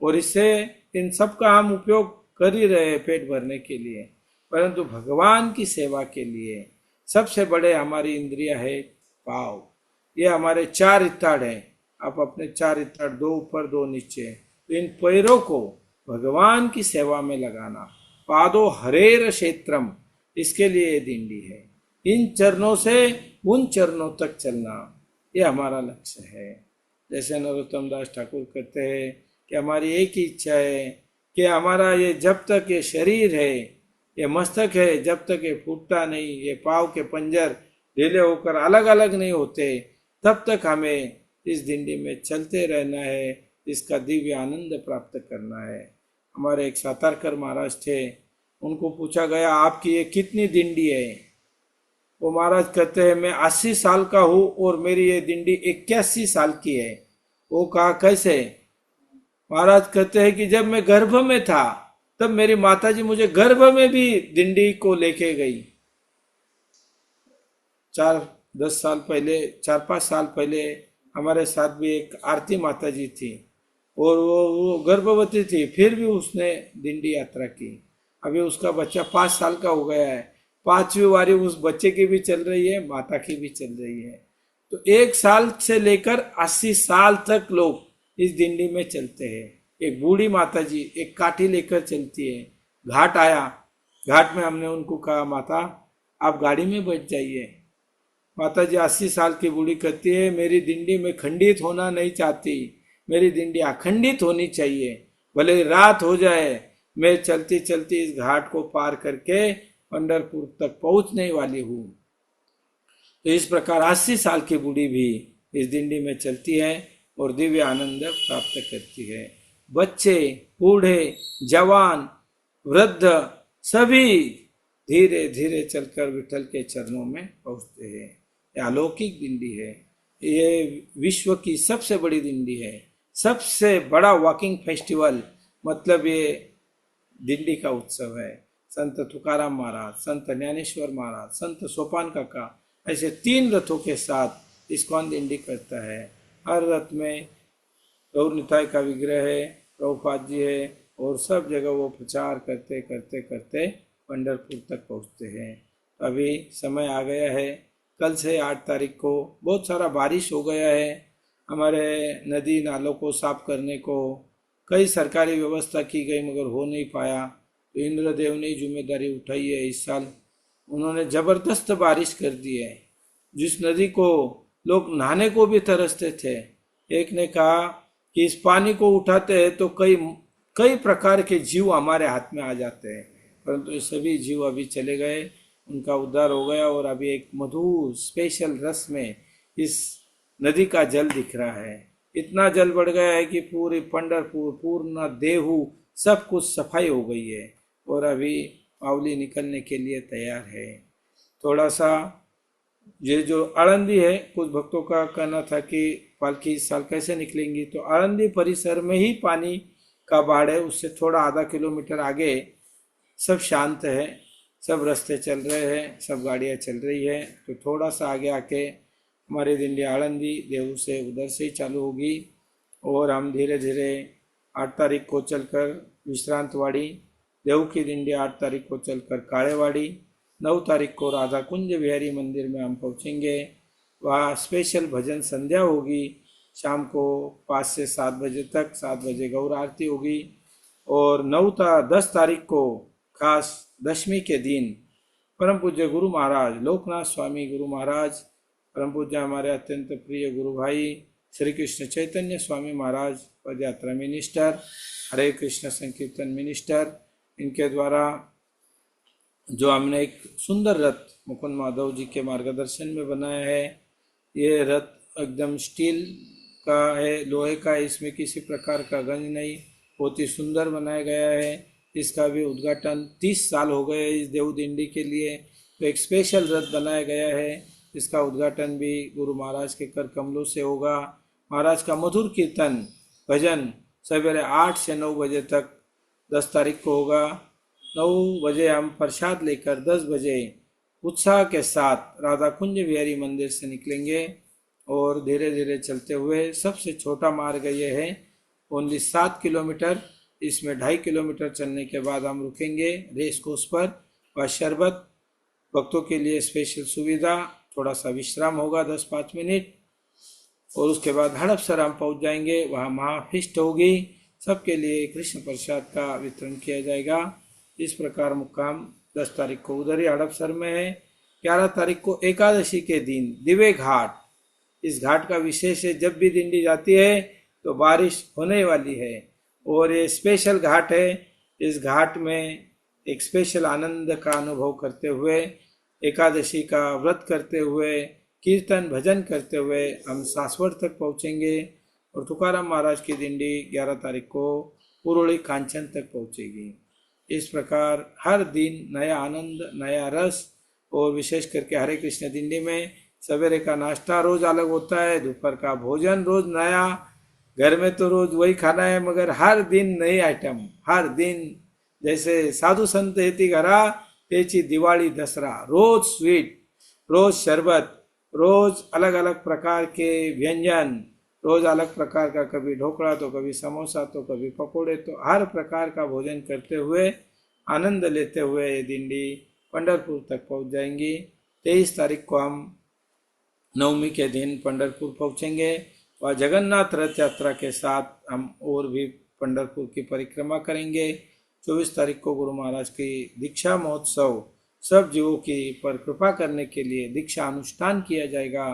S1: और इससे इन सब का हम उपयोग कर ही रहे हैं पेट भरने के लिए। परंतु भगवान की सेवा के लिए सबसे बड़े हमारी इंद्रिया है पाँव। ये हमारे 4 इत्ताड़ हैं। आप अपने 4 इत्ताड़, 2 ऊपर 2 नीचे, तो इन पैरों को भगवान की सेवा में लगाना, पादो हरेर क्षेत्रम, इसके लिए ये दिंडी है। इन चरणों से उन चरणों तक चलना, ये हमारा लक्ष्य है। जैसे नरोत्तम दास ठाकुर कहते हैं कि हमारी एक ही इच्छा है कि हमारा ये जब तक ये शरीर है, ये मस्तक है, जब तक ये फूटता नहीं, ये पाँव के पंजर ढीले होकर अलग अलग नहीं होते, तब तक हमें इस दिंडी में चलते रहना है, इसका दिव्य आनंद प्राप्त करना है। हमारे एक सातारकर महाराज थे, उनको पूछा गया आपकी ये कितनी दिंडी है? वो महाराज कहते हैं मैं 80 साल का हूँ और मेरी ये दिंडी 81 साल की है। वो कहा कैसे? महाराज कहते हैं कि जब मैं गर्भ में था तब मेरी माताजी मुझे गर्भ में भी दिंडी को लेके गई। 4-10 साल पहले, 4-5 साल पहले हमारे साथ भी एक आरती माताजी थी और वो गर्भवती थी, फिर भी उसने दिंडी यात्रा की। अभी उसका बच्चा 5 साल का हो गया है, 5वीं बारी उस बच्चे की भी चल रही है, माता की भी चल रही है। तो 1 साल से लेकर 80 साल तक लोग इस दिंडी में चलते हैं। एक बूढ़ी माता जी एक काठी लेकर चलती है। घाट आया, घाट में हमने उनको कहा माता आप गाड़ी में बैठ जाइए। माता जी 80 साल की बूढ़ी कहती है मेरी दिंडी में खंडित होना नहीं चाहती, मेरी दिंडी अखंडित होनी चाहिए, भले रात हो जाए, मैं चलती चलती इस घाट को पार करके पंढरपुर तक पहुंचने वाली हूँ। तो इस प्रकार 80 साल की बूढ़ी भी इस दिंडी में चलती है और दिव्य आनंद प्राप्त करती है। बच्चे, बूढ़े, जवान, वृद्ध सभी धीरे धीरे चलकर विठल के चरणों में पहुंचते हैं। ये अलौकिक दिंडी है। ये विश्व की सबसे बड़ी दिंडी है, सबसे बड़ा वॉकिंग फेस्टिवल, मतलब ये दिंडी का उत्सव है। संत तुकाराम महाराज, संत ज्ञानेश्वर महाराज, संत सोपान काका, ऐसे 3 रथों के साथ इस्कॉन दिंडी करता है। हर रथ में गौर निताई का विग्रह है, प्रभुपाद जी है, और सब जगह वो प्रचार करते करते करते पंढरपुर तक पहुंचते हैं। अभी समय आ गया है, कल से 8 तारीख को बहुत सारा बारिश हो गया है। हमारे नदी नालों को साफ करने को कई सरकारी व्यवस्था की गई, मगर हो नहीं पाया। तो इंद्रदेव ने जिम्मेदारी उठाई है इस साल। उन्होंने ज़बरदस्त बारिश कर दी है, जिस नदी को लोग नहाने को भी तरसते थे। एक ने कहा कि इस पानी को उठाते हैं तो कई प्रकार के जीव हमारे हाथ में आ जाते हैं, परंतु ये सभी जीव अभी चले गए, उनका उद्धार हो गया। और अभी एक मधुर स्पेशल रस में इस नदी का जल दिख रहा है। इतना जल बढ़ गया है कि पूरी पंढरपुर, पूर्ण देहू, सब कुछ सफाई हो गई है और अभी पावली निकलने के लिए तैयार है। थोड़ा सा ये जो आळंदी है, कुछ भक्तों का कहना था कि पालकी इस साल कैसे निकलेंगी, तो आळंदी परिसर में ही पानी का बाढ़ है, उससे थोड़ा आधा किलोमीटर आगे सब शांत है, सब रास्ते चल रहे हैं, सब गाड़ियाँ चल रही है। तो थोड़ा सा आगे आके हमारी दिंडी आळंदी देहू से उधर से ही चालू होगी और हम धीरे धीरे 8 तारीख को चलकर विश्रांतवाड़ी, देहू की दिंडी 8 तारीख को चलकर काड़ेवाड़ी, 9 तारीख को राधा कुंज बिहारी मंदिर में हम पहुंचेंगे। वहाँ स्पेशल भजन संध्या होगी शाम को 5 से 7 बजे तक, 7 बजे गौर आरती होगी। और 10 तारीख को खास दशमी के दिन परम पूज्य गुरु महाराज लोकनाथ स्वामी गुरु महाराज, परम पूज्य हमारे अत्यंत प्रिय गुरु भाई श्री कृष्ण चैतन्य स्वामी महाराज पदयात्रा मिनिस्टर, हरे कृष्ण संकीर्तन मिनिस्टर, इनके द्वारा जो हमने एक सुंदर रथ मुकुंद माधव जी के मार्गदर्शन में बनाया है। ये रथ एकदम स्टील का है, लोहे का है, इसमें किसी प्रकार का गंज नहीं, बहुत ही सुंदर बनाया गया है। इसका भी उद्घाटन 30 साल हो गए इस देहू दिंडी के लिए, तो एक स्पेशल रथ बनाया गया है। इसका उद्घाटन भी गुरु महाराज के कर कमलों से होगा। महाराज का मधुर कीर्तन भजन सवेरे 8 से 9 बजे तक 10 तारीख को होगा। 9 बजे हम प्रसाद लेकर 10 बजे उत्साह के साथ राधा कुंज बिहारी मंदिर से निकलेंगे और धीरे धीरे चलते हुए सबसे छोटा मार्ग ये है, ओनली 7 किलोमीटर, इसमें 2.5 किलोमीटर चलने के बाद हम रुकेंगे रेस कोर्स पर। वह शरबत भक्तों के लिए स्पेशल सुविधा, थोड़ा सा विश्राम होगा 10-5 मिनट, और उसके बाद हड़पसर हम पहुंच जाएंगे। वहाँ महाफिष्ट होगी, सबके लिए कृष्ण प्रसाद का वितरण किया जाएगा। इस प्रकार मुक्काम 10 तारीख को उधर ही हड़पसर में है। 11 तारीख को एकादशी के दिन दिवे घाट, इस घाट का विशेष है, जब भी दिंडी जाती है तो बारिश होने वाली है और ये स्पेशल घाट है। इस घाट में एक स्पेशल आनंद का अनुभव करते हुए, एकादशी का व्रत करते हुए, कीर्तन भजन करते हुए हम सासवड़ तक पहुंचेंगे और तुकाराम महाराज की दिंडी 11 तारीख को पुरोली कांचन तक पहुंचेगी। इस प्रकार हर दिन नया आनंद, नया रस, और विशेष करके हरे कृष्ण दिंडी में सवेरे का नाश्ता रोज अलग होता है, दोपहर का भोजन रोज नया, घर में तो रोज वही खाना है, मगर हर दिन नई आइटम, हर दिन जैसे साधु संत हेती घरा तेची दिवाली दसरा, रोज स्वीट, रोज शरबत, रोज अलग अलग प्रकार के व्यंजन, रोज अलग प्रकार का, कभी ढोकड़ा तो कभी समोसा तो कभी पकोड़े, तो हर प्रकार का भोजन करते हुए आनंद लेते हुए ये दिंडी पंढरपुर तक पहुंच जाएंगी। 23 तारीख को हम नवमी के दिन पंढरपुर पहुंचेंगे। वह जगन्नाथ रथ यात्रा के साथ हम और भी पंढरपुर की परिक्रमा करेंगे। 24 तारीख को गुरु महाराज की दीक्षा महोत्सव, सब जीवों की पर कृपा करने के लिए दीक्षा अनुष्ठान किया जाएगा।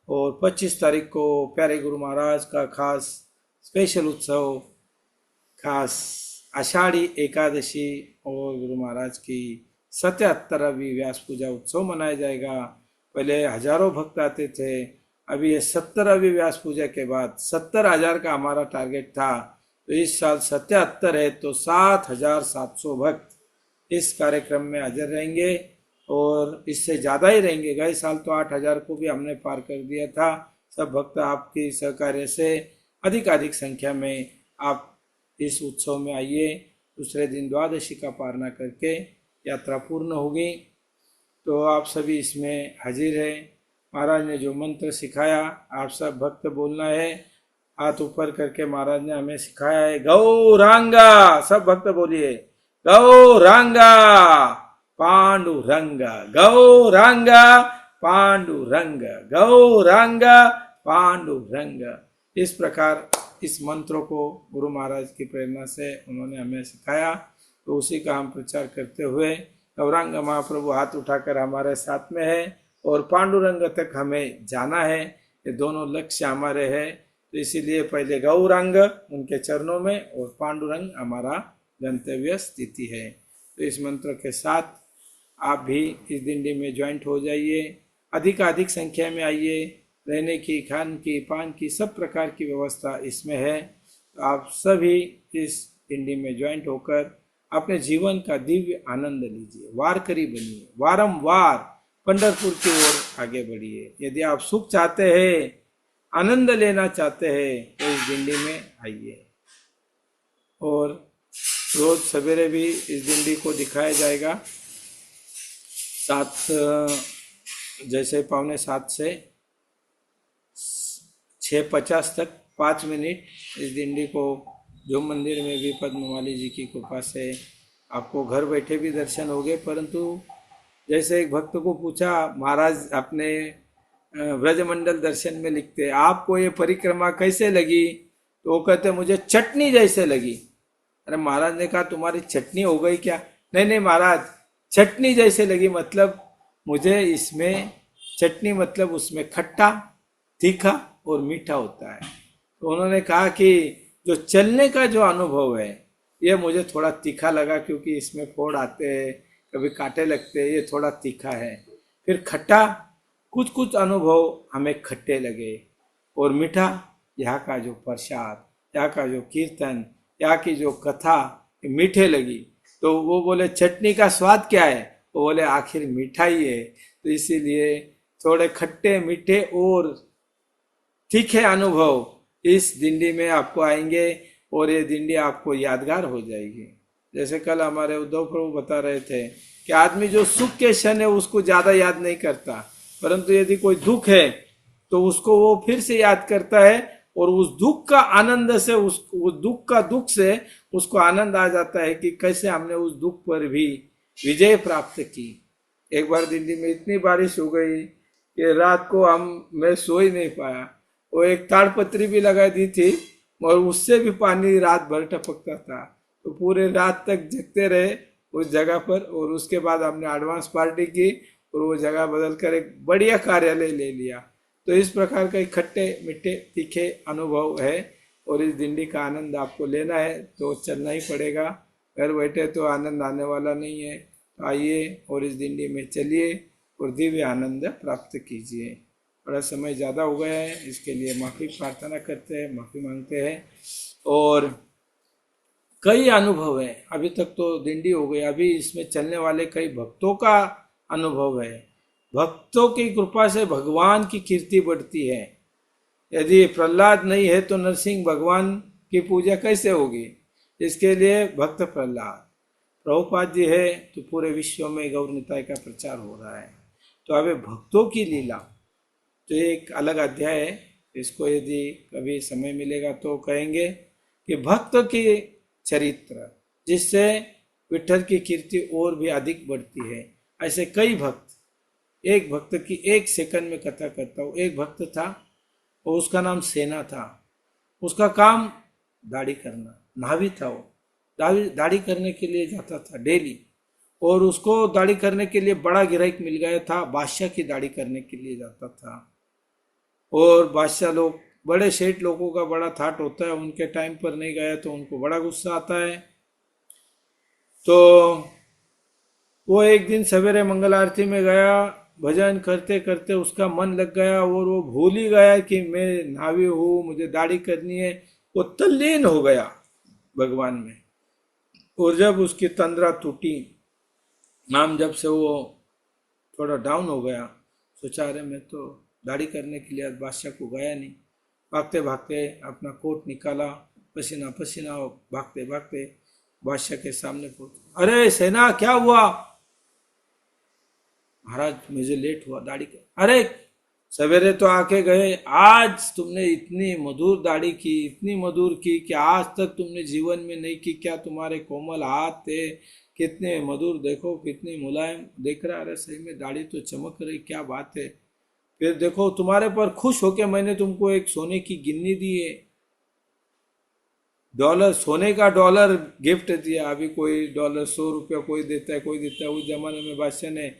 S1: और 25 तारीख को प्यारे गुरु महाराज का खास स्पेशल उत्सव, खास आषाढ़ी एकादशी और गुरु महाराज की 77वीं व्यास पूजा उत्सव मनाया जाएगा। पहले हजारों भक्त आते थे, अभी ये 70वीं व्यास पूजा के बाद 70,000 का हमारा टारगेट था, तो इस साल 77 है, तो 7,700 भक्त इस कार्यक्रम में हाजिर रहेंगे और इससे ज़्यादा ही रहेंगे। गए साल तो 8,000 को भी हमने पार कर दिया था। सब भक्त आपकी सहकार्य से अधिक संख्या में आप इस उत्सव में आइए। दूसरे दिन द्वादशी का पारना करके यात्रा पूर्ण होगी। तो आप सभी इसमें हाजिर हैं। महाराज ने जो मंत्र सिखाया आप सब भक्त बोलना है। हाथ ऊपर करके महाराज ने हमें सिखाया है, गौरांगा, सब भक्त बोलिए, गौरांगा पांडुरंग, गौरांगा पांडुरंग, गौरांगा पांडुरंग। इस प्रकार इस मंत्रों को गुरु महाराज की प्रेरणा से उन्होंने हमें सिखाया, तो उसी का हम प्रचार करते हुए गौरांग महाप्रभु हाथ उठाकर हमारे साथ में है और पांडुरंग तक हमें जाना है। ये दोनों लक्ष्य हमारे हैं। तो इसीलिए पहले गौरांग उनके चरणों में और पांडुरंग हमारा गंतव्य स्थिति है। तो इस मंत्र के साथ आप भी इस दिंडी में ज्वाइंट हो जाइए। अधिक संख्या में आइए। रहने की, खान की, पान की सब प्रकार की व्यवस्था इसमें है। तो आप सभी इस दिंडी में ज्वाइंट होकर अपने जीवन का दिव्य आनंद लीजिए। वारकरी बनिए, वारंवार पंढरपुर की ओर आगे बढ़िए। यदि आप सुख चाहते हैं, आनंद लेना चाहते हैं, तो इस दिंडी में आइए। और रोज सवेरे भी इस दिंडी को दिखाया जाएगा 7:45 से 6:50 तक 5 मिनट इस दिंडी को जो मंदिर में भी पद्ममाली जी की कृपा से आपको घर बैठे भी दर्शन हो गए। परंतु जैसे एक भक्त को पूछा, महाराज अपने ब्रजमंडल दर्शन में लिखते आपको ये परिक्रमा कैसे लगी, तो वो कहते मुझे चटनी जैसे लगी। अरे महाराज ने कहा तुम्हारी चटनी हो गई क्या? नहीं महाराज, चटनी जैसे लगी मतलब मुझे इसमें चटनी मतलब उसमें खट्टा, तीखा और मीठा होता है। तो उन्होंने कहा कि जो चलने का जो अनुभव है ये मुझे थोड़ा तीखा लगा, क्योंकि इसमें फोड़ आते हैं, कभी कांटे लगते हैं, ये थोड़ा तीखा है। फिर खट्टा, कुछ अनुभव हमें खट्टे लगे, और मीठा यहाँ का जो प्रसाद, यहाँ का जो कीर्तन, यहाँ की जो कथा मीठे लगी। तो वो बोले चटनी का स्वाद क्या है? वो बोले आखिर मीठा ही है। तो इसीलिए थोड़े खट्टे, मीठे और तीखे अनुभव इस दिंडी में आपको आएंगे और ये दिंडी आपको यादगार हो जाएगी। जैसे कल हमारे उद्धव प्रभु बता रहे थे कि आदमी जो सुख के क्षण है उसको ज़्यादा याद नहीं करता, परंतु यदि कोई दुख है तो उसको वो फिर से याद करता है, और उस दुख का आनंद से, उस दुख से उसको आनंद आ जाता है कि कैसे हमने उस दुख पर भी विजय प्राप्त की। एक बार दिल्ली में इतनी बारिश हो गई कि रात को मैं सो ही नहीं पाया। वो एक ताड़पत्री भी लगा दी थी और उससे भी पानी रात भर टपकता था। तो पूरे रात तक जगते रहे उस जगह पर, और उसके बाद हमने एडवांस पार्टी की और वो जगह बदल कर एक बढ़िया कार्यालय ले लिया। तो इस प्रकार का खट्टे, मीठे, तीखे अनुभव है, और इस दिंडी का आनंद आपको लेना है तो चलना ही पड़ेगा। घर बैठे तो आनंद आने वाला नहीं है। तो आइए और इस दिंडी में चलिए और दिव्य आनंद प्राप्त कीजिए। बड़ा समय ज़्यादा हो गया है, इसके लिए माफ़ी प्रार्थना करते हैं, माफ़ी मांगते हैं। और कई अनुभव है, अभी तक तो दिंडी हो गई, अभी इसमें चलने वाले कई भक्तों का अनुभव है। भक्तों की कृपा से भगवान की कीर्ति बढ़ती है। यदि प्रहलाद नहीं है तो नरसिंह भगवान की पूजा कैसे होगी? इसके लिए भक्त प्रहलाद, प्रभुपाद जी है तो पूरे विश्व में गौर निताय का प्रचार हो रहा है। तो अभी भक्तों की लीला तो एक अलग अध्याय है, इसको यदि कभी समय मिलेगा तो कहेंगे कि भक्त की चरित्र, जिससे विठल की कीर्ति और भी अधिक बढ़ती है। ऐसे कई भक्त, एक भक्त की एक सेकंड में कथा करता हूँ। एक भक्त था और उसका नाम सेना था। उसका काम दाढ़ी करना, नाभी था वो, दाढ़ी करने के लिए जाता था डेली, और उसको दाढ़ी करने के लिए बड़ा गिराइक मिल गया था। बादशाह की दाढ़ी करने के लिए जाता था, और बादशाह लोग, बड़े सेठ लोगों का बड़ा थाट होता है, उनके टाइम पर नहीं गया तो उनको बड़ा गुस्सा आता है। तो वो एक दिन सवेरे मंगल आरती में गया, भजन करते करते उसका मन लग गया और वो भूल ही गया कि मैं नावी हूँ, मुझे दाढ़ी करनी है। वो तल्लीन हो गया भगवान में। और जब उसकी तंद्रा टूटी, नाम जब से वो थोड़ा डाउन हो गया, सोचा अरे मैं तो दाढ़ी करने के लिए आज बादशाह को गया नहीं। भागते भागते अपना कोट निकाला, पसीना पसीना हो, भागते भागते बादशाह के सामने पहुंचे। अरे सेना क्या हुआ? महाराज मुझे लेट हुआ दाढ़ी कर। अरे सवेरे तो आके गए, आज तुमने इतनी मधुर दाढ़ी की, इतनी मधुर की कि आज तक तुमने जीवन में नहीं की। क्या तुम्हारे कोमल हाथ थे, कितने मधुर, देखो कितनी मुलायम देख रहा। अरे सही में दाढ़ी तो चमक रही, क्या बात है। फिर देखो तुम्हारे पर खुश होके मैंने तुमको एक सोने की गिन्नी दी है, डॉलर, सोने का डॉलर गिफ्ट दिया। अभी कोई डॉलर 100 रुपया कोई देता है, कोई देता है। उस जमाने में बादशाह ने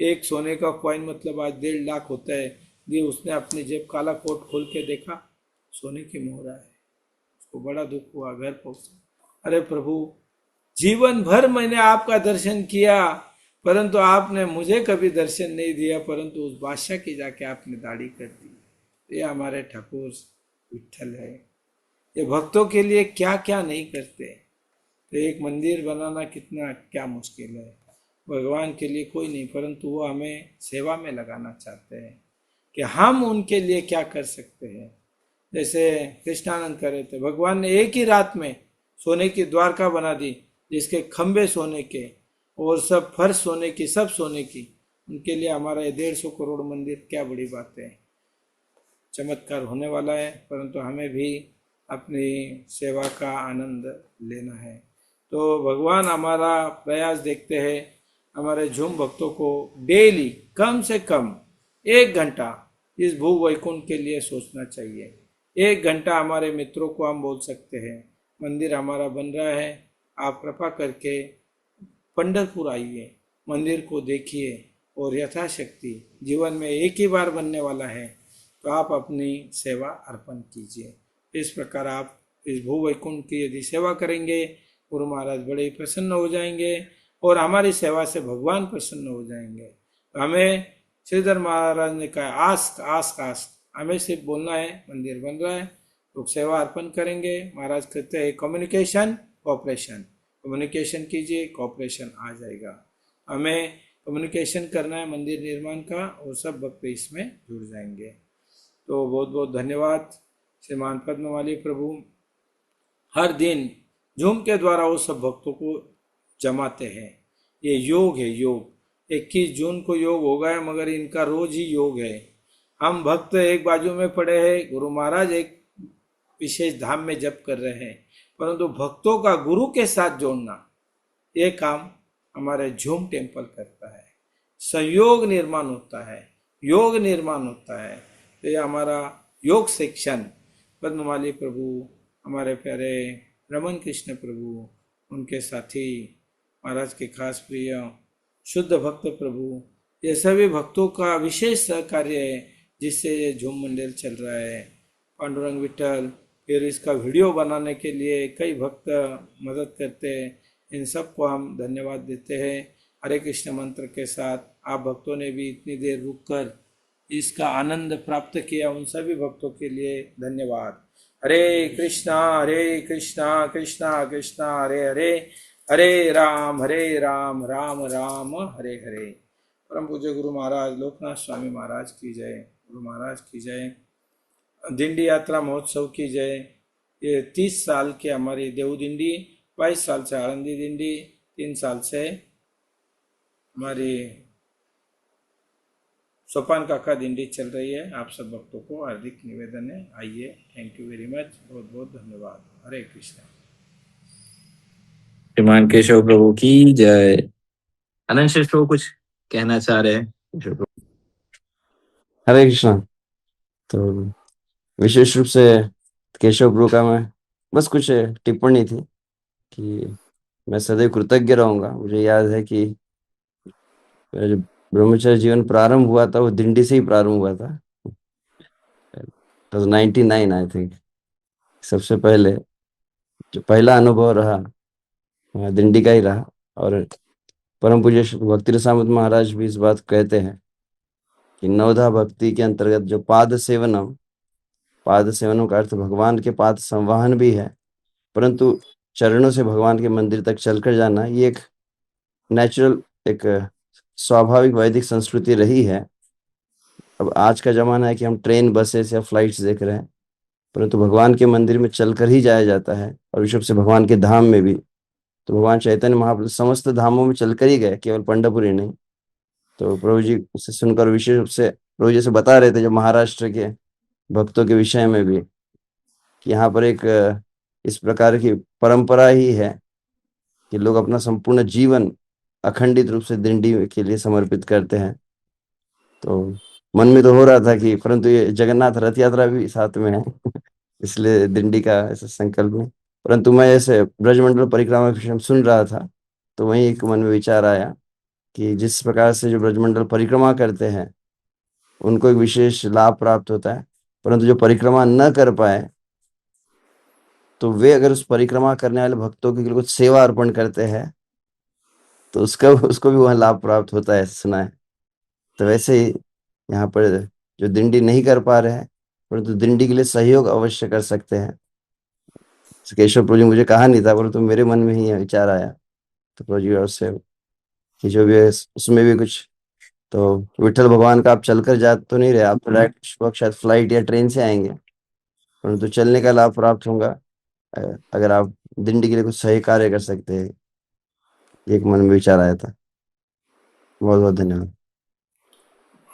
S1: एक सोने का कॉइन मतलब आज 1.5 लाख होता है, दिए। उसने अपनी जेब काला कोट खोल के देखा, सोने की मोहरा है। उसको बड़ा दुख हुआ, घर पहुंचा। अरे प्रभु, जीवन भर मैंने आपका दर्शन किया, परंतु आपने मुझे कभी दर्शन नहीं दिया, परंतु उस बादशाह की जाके आपने दाढ़ी कर दी। ये हमारे ठाकुर विठल है। ये भक्तों के लिए क्या क्या नहीं करते। तो एक मंदिर बनाना कितना क्या मुश्किल है, भगवान के लिए कोई नहीं, परंतु वो हमें सेवा में लगाना चाहते हैं कि हम उनके लिए क्या कर सकते हैं। जैसे कृष्णानंद कर रहे थे, भगवान ने एक ही रात में सोने की द्वारका बना दी, जिसके खंबे सोने के और सब फर्श सोने की, सब सोने की। उनके लिए हमारा ये 150 करोड़ मंदिर क्या बड़ी बात है। चमत्कार होने वाला है, परंतु हमें भी अपनी सेवा का आनंद लेना है। तो भगवान हमारा प्रयास देखते हैं, हमारे झूम भक्तों को डेली कम से कम 1 घंटा इस भू वैकुंठ के लिए सोचना चाहिए। 1 घंटा हमारे मित्रों को हम बोल सकते हैं, मंदिर हमारा बन रहा है, आप कृपा करके पंढरपुर आइए, मंदिर को देखिए, और यथाशक्ति, जीवन में एक ही बार बनने वाला है, तो आप अपनी सेवा अर्पण कीजिए। इस प्रकार आप इस भू वैकुंठ की यदि सेवा करेंगे, गुरु महाराज बड़े ही प्रसन्न हो जाएंगे, और हमारी सेवा से भगवान प्रसन्न हो जाएंगे। तो हमें श्रीधर महाराज ने कहा, आस्क आस्क आस्क, हमें सिर्फ बोलना है, मंदिर बन रहा है, लोग सेवा अर्पण करेंगे। महाराज कहते हैं कम्युनिकेशन कॉपरेशन, कम्युनिकेशन कीजिए, कॉपरेशन आ जाएगा। हमें कम्युनिकेशन करना है मंदिर निर्माण का, और सब भक्त इसमें जुड़ जाएंगे। तो बहुत बहुत धन्यवाद श्रीमान पद्मवाली प्रभु। हर दिन जूम के द्वारा वो सब भक्तों को जमाते हैं। ये योग है, योग। 21 जून को योग होगा है, मगर इनका रोज ही योग है। हम भक्त एक बाजू में पड़े हैं, गुरु महाराज एक विशेष धाम में जप कर रहे हैं, परंतु भक्तों का गुरु के साथ जोड़ना, ये काम हमारे झूम टेम्पल करता है। संयोग निर्माण होता है, योग निर्माण होता है। तो ये हमारा योग सेक्शन, पद्ममाली प्रभु, हमारे प्यारे रमन कृष्ण प्रभु, उनके साथी महाराज के खास प्रिय शुद्ध भक्त प्रभु, ये सभी भक्तों का विशेष सहकार्य है, जिससे ये झूम मंदिर चल रहा है। पांडुरंग विठल, फिर इसका वीडियो बनाने के लिए कई भक्त मदद करते हैं, इन सबको हम धन्यवाद देते हैं। हरे कृष्ण मंत्र के साथ आप भक्तों ने भी इतनी देर रुककर इसका आनंद प्राप्त किया, उन सभी भक्तों के लिए धन्यवाद। हरे कृष्णा कृष्णा कृष्णा हरे हरे, हरे राम राम राम हरे हरे। परम पूज्य गुरु महाराज लोकनाथ स्वामी महाराज की जय, गुरु महाराज की जय, दिंडी यात्रा महोत्सव की जय। ये 30 साल की हमारी देव दिंडी, 22 साल से आनंदी दिंडी, 3 साल से हमारी सोपान काका दिंडी चल रही है। आप सब भक्तों को हार्दिक निवेदन है, आइए। थैंक यू वेरी मच, बहुत बहुत धन्यवाद। हरे कृष्ण।
S2: श्रीमान केशव प्रभु की जय। अनंत श्रेष्ठ प्रभु कुछ कहना चाह रहे हैं? केशव प्रभु।
S3: हरे कृष्णा। तो विशेष रूप से केशव प्रभु का मैं बस कुछ टिप्पणी थी कि मैं सदैव कृतज्ञ रहूंगा। मुझे याद है कि मेरा जो ब्रह्मचर्य जीवन प्रारंभ हुआ था वो दिंडी से ही प्रारंभ हुआ था। 99 आई थिंक। सबसे पहले जो पहला अनुभव रहा वह दिंडी का ही रहा। और परम पूज्य भक्ति रसामृत महाराज भी इस बात कहते हैं कि नवधा भक्ति के अंतर्गत जो पाद सेवनम का अर्थ भगवान के पाद संवाहन भी है, परंतु चरणों से भगवान के मंदिर तक चलकर जाना, ये एक नेचुरल, एक स्वाभाविक वैदिक संस्कृति रही है। अब आज का जमाना है कि हम ट्रेन, बसेस या फ्लाइट्स देख रहे हैं, परंतु भगवान के मंदिर में चलकर ही जाया जाता है, और विशेष से भगवान के धाम में भी। तो भगवान चैतन्य महाप्रभु समस्त धामों में चलकर ही गए, केवल पंढरपुर नहीं। तो प्रभु जी से सुनकर विशेष रूप से प्रभु जी से बता रहे थे, जो महाराष्ट्र के भक्तों के विषय में भी, कि यहाँ पर एक इस प्रकार की परंपरा ही है कि लोग अपना संपूर्ण जीवन अखंडित रूप से दिंडी के लिए समर्पित करते हैं। तो मन में तो हो रहा था कि परंतु ये जगन्नाथ रथ यात्रा भी साथ में है इसलिए दिंडी का ऐसा संकल्प नहीं। परंतु मैं ऐसे ब्रजमंडल परिक्रमा के विषय में सुन रहा था, तो वहीं एक मन में विचार आया कि जिस प्रकार से जो ब्रजमंडल परिक्रमा करते हैं उनको एक विशेष लाभ प्राप्त होता है, परंतु जो परिक्रमा न कर पाए, तो वे अगर उस परिक्रमा करने वाले भक्तों के लिए कुछ सेवा अर्पण करते हैं, तो उसका उसको भी वह लाभ प्राप्त होता है, सुना है। तो वैसे ही यहाँ पर जो दिंडी नहीं कर पा रहे हैं, परंतु दिंडी के लिए सहयोग अवश्य कर सकते हैं। केशव प्रभु जी मुझे कहा नहीं था, परंतु मेरे मन में ही यह विचार आया। तो प्रभु जी और से कि जो भी है उसमें भी कुछ, तो विठल भगवान का आप चलकर जा तो नहीं रहे, आप तो डायरेक्ट शायद फ्लाइट या ट्रेन से आएंगे, परंतु चलने का लाभ प्राप्त होगा अगर आप दिंडी के लिए कुछ सही कार्य कर सकते हैं। एक मन में विचार आया था। बहुत बहुत धन्यवाद।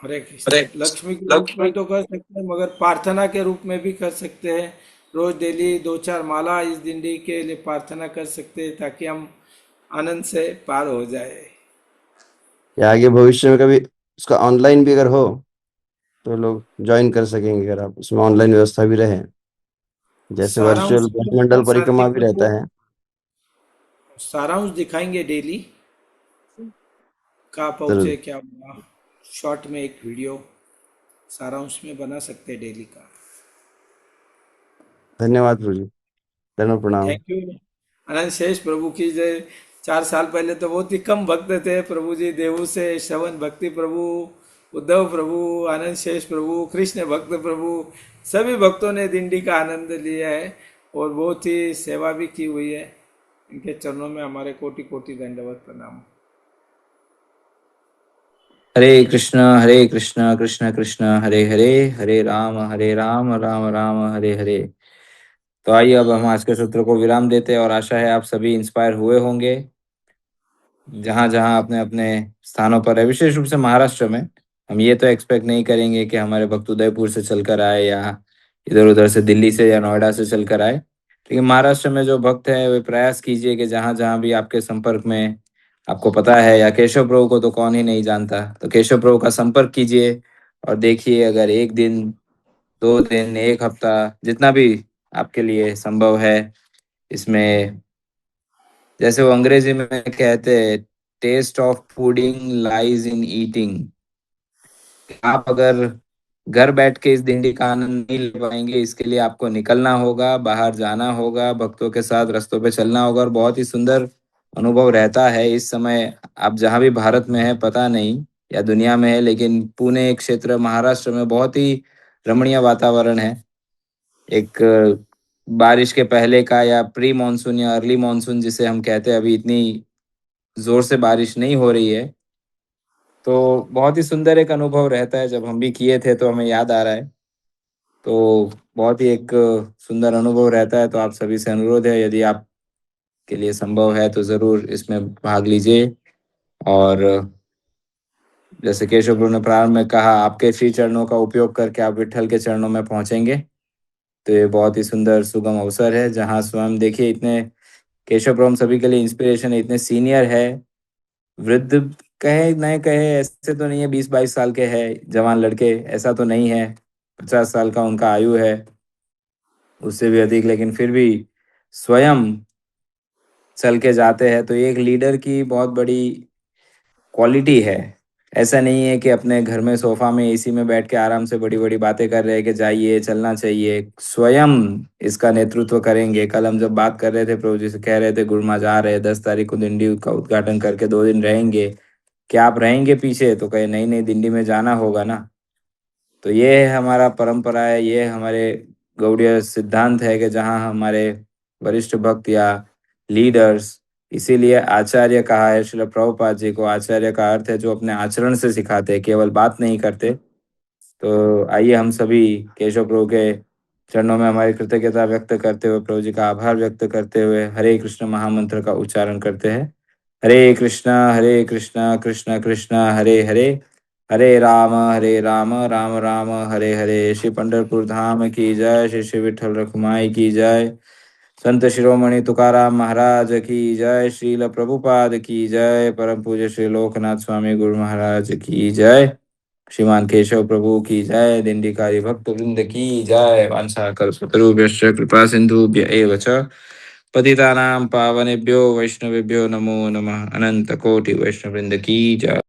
S1: हरे कृष्ण। लक्ष्मी के रूप में तो कर सकते हैं, मगर प्रार्थना के रूप में भी कर सकते हैं। रोज डेली 2-4 माला इस दिंडी के लिए प्रार्थना कर सकते हैं, ताकि हम आनंद से पार हो जाए।
S3: या आगे भविष्य में कभी उसका ऑनलाइन भी अगर हो तो लोग ज्वाइन कर सकेंगे, अगर आप उसमें ऑनलाइन व्यवस्था भी रहे, जैसे
S1: सारांश
S3: वर्चुअल मंडल परिक्रमा
S1: कार्तिक
S3: भी
S1: प्रभु
S3: रहता है।
S1: सारांश दिखाएंगे डेली, कहाँ
S3: जरूर।
S1: पहुँचे, क्या हुआ। शॉर्ट में एक वीडियो सारांश में बना सकते हैं डेली का।
S3: धन्यवाद प्रभु जी, धन्यवाद, प्रणाम।
S1: Thank you. अनंत शेष प्रभु की जय। 4 साल पहले तो बहुत ही कम भक्त थे प्रभु जी। देवू से श्रवण भक्ति प्रभु, उद्धव प्रभु, आनंद शेष प्रभु, कृष्ण भक्त प्रभु, सभी भक्तों ने दिंडी का आनंद लिया है और बहुत ही सेवा भी की हुई है। इनके चरणों में हमारे कोटि कोटि दंडवत प्रणाम।
S2: हरे कृष्ण कृष्ण कृष्ण हरे हरे, हरे राम राम राम हरे हरे। तो आइए अब हम आज के सत्र को विराम देते हैं और आशा है आप सभी इंस्पायर हुए होंगे। जहाँ जहाँ अपने अपने स्थानों पर है, विशेष रूप से महाराष्ट्र में, हम ये तो एक्सपेक्ट नहीं करेंगे कि हमारे भक्त उदयपुर से चलकर आए या इधर उधर से दिल्ली से या नोएडा से चलकर आए, लेकिन महाराष्ट्र में जो भक्त है वे प्रयास कीजिए कि जहाँ जहाँ भी आपके संपर्क में आपको पता है, या केशव प्रभु को तो कौन ही नहीं जानता, तो केशव प्रभु का संपर्क कीजिए और देखिए अगर 1 दिन 2 दिन 1 हफ्ता जितना भी आपके लिए संभव है, इसमें जैसे वो अंग्रेजी में कहते हैं, test of fooding lies in eating. आप अगर घर बैठ के इस दिंडी का आनंद नहीं ले पाएंगे, इसके लिए आपको निकलना होगा, बाहर जाना होगा, भक्तों के साथ रास्तों पे चलना होगा, और बहुत ही सुंदर अनुभव रहता है। इस समय आप जहाँ भी भारत में है पता नहीं, या दुनिया में है, लेकिन पुणे क्षेत्र महाराष्ट्र में बहुत ही रमणीय वातावरण है। एक बारिश के पहले का या प्री मानसून या अर्ली मानसून जिसे हम कहते हैं, अभी इतनी जोर से बारिश नहीं हो रही है, तो बहुत ही सुंदर एक अनुभव रहता है। जब हम भी किए थे तो हमें याद आ रहा है, तो बहुत ही एक सुंदर अनुभव रहता है। तो आप सभी से अनुरोध है, यदि आप के लिए संभव है तो ज़रूर इसमें भाग लीजिए। और जैसे केशव प्रभु ने प्रारंभ में कहा, आपके श्री चरणों का उपयोग करके आप विट्ठल के चरणों में पहुंचेंगे। तो ये बहुत ही सुंदर सुगम अवसर है, जहाँ स्वयं देखिए इतने केशव प्रभु हम सभी के लिए इंस्पिरेशन है, इतने सीनियर है, वृद्ध कहे नहीं कहे ऐसे तो नहीं है, 20-22 साल के हैं जवान लड़के, ऐसा तो नहीं है, 50 साल का उनका आयु है, उससे भी अधिक, लेकिन फिर भी स्वयं चल के जाते हैं। तो ये एक लीडर की बहुत बड़ी क्वालिटी है। ऐसा नहीं है कि अपने घर में सोफा में एसी में बैठ के आराम से बड़ी बड़ी बातें कर रहे हैं कि जाइए चलना चाहिए, स्वयं इसका नेतृत्व करेंगे। कल हम जब बात कर रहे थे प्रभु जी से, कह रहे थे गुरुमा जा रहे हैं 10 तारीख को दिंडी का उद्घाटन करके 2 दिन रहेंगे, क्या आप रहेंगे पीछे? तो कहे नहीं नहीं, दिंडी में जाना होगा ना। तो ये है हमारा परंपरा है, ये हमारे गौड़ीय सिद्धांत है कि जहाँ हमारे वरिष्ठ भक्त या लीडर्स। इसीलिए आचार्य कहा है श्रील प्रभुपाद जी को। आचार्य का अर्थ है जो अपने आचरण से सिखाते हैं, केवल बात नहीं करते। तो आइए हम सभी केशव प्रभु के चरणों में हमारी कृतज्ञता व्यक्त करते हुए, प्रभु जी का आभार व्यक्त करते हुए हरे कृष्ण महामंत्र का उच्चारण करते हैं। हरे कृष्णा कृष्ण कृष्ण हरे हरे, हरे राम राम राम हरे हरे। श्री पंढरपुर धाम की जय, श्री श्री विठल रखुमाई की जय, संत शिरोमणि तुकाराम महाराज की जय, श्रील प्रभुपाद की जय, परम पूज्य श्री लोकनाथ स्वामी गुरु महाराज की जय, श्रीमान केशव प्रभु की जय, दिंडीकारी भक्त वृंद की जय। वांछा कल्पतरुभ्यश्च कृपा सिंधुभ्य एव च पतितानां पावनेभ्यो वैष्णवेभ्यो नमो नमः। अनंत कोटि वैष्णव वृंद की जय।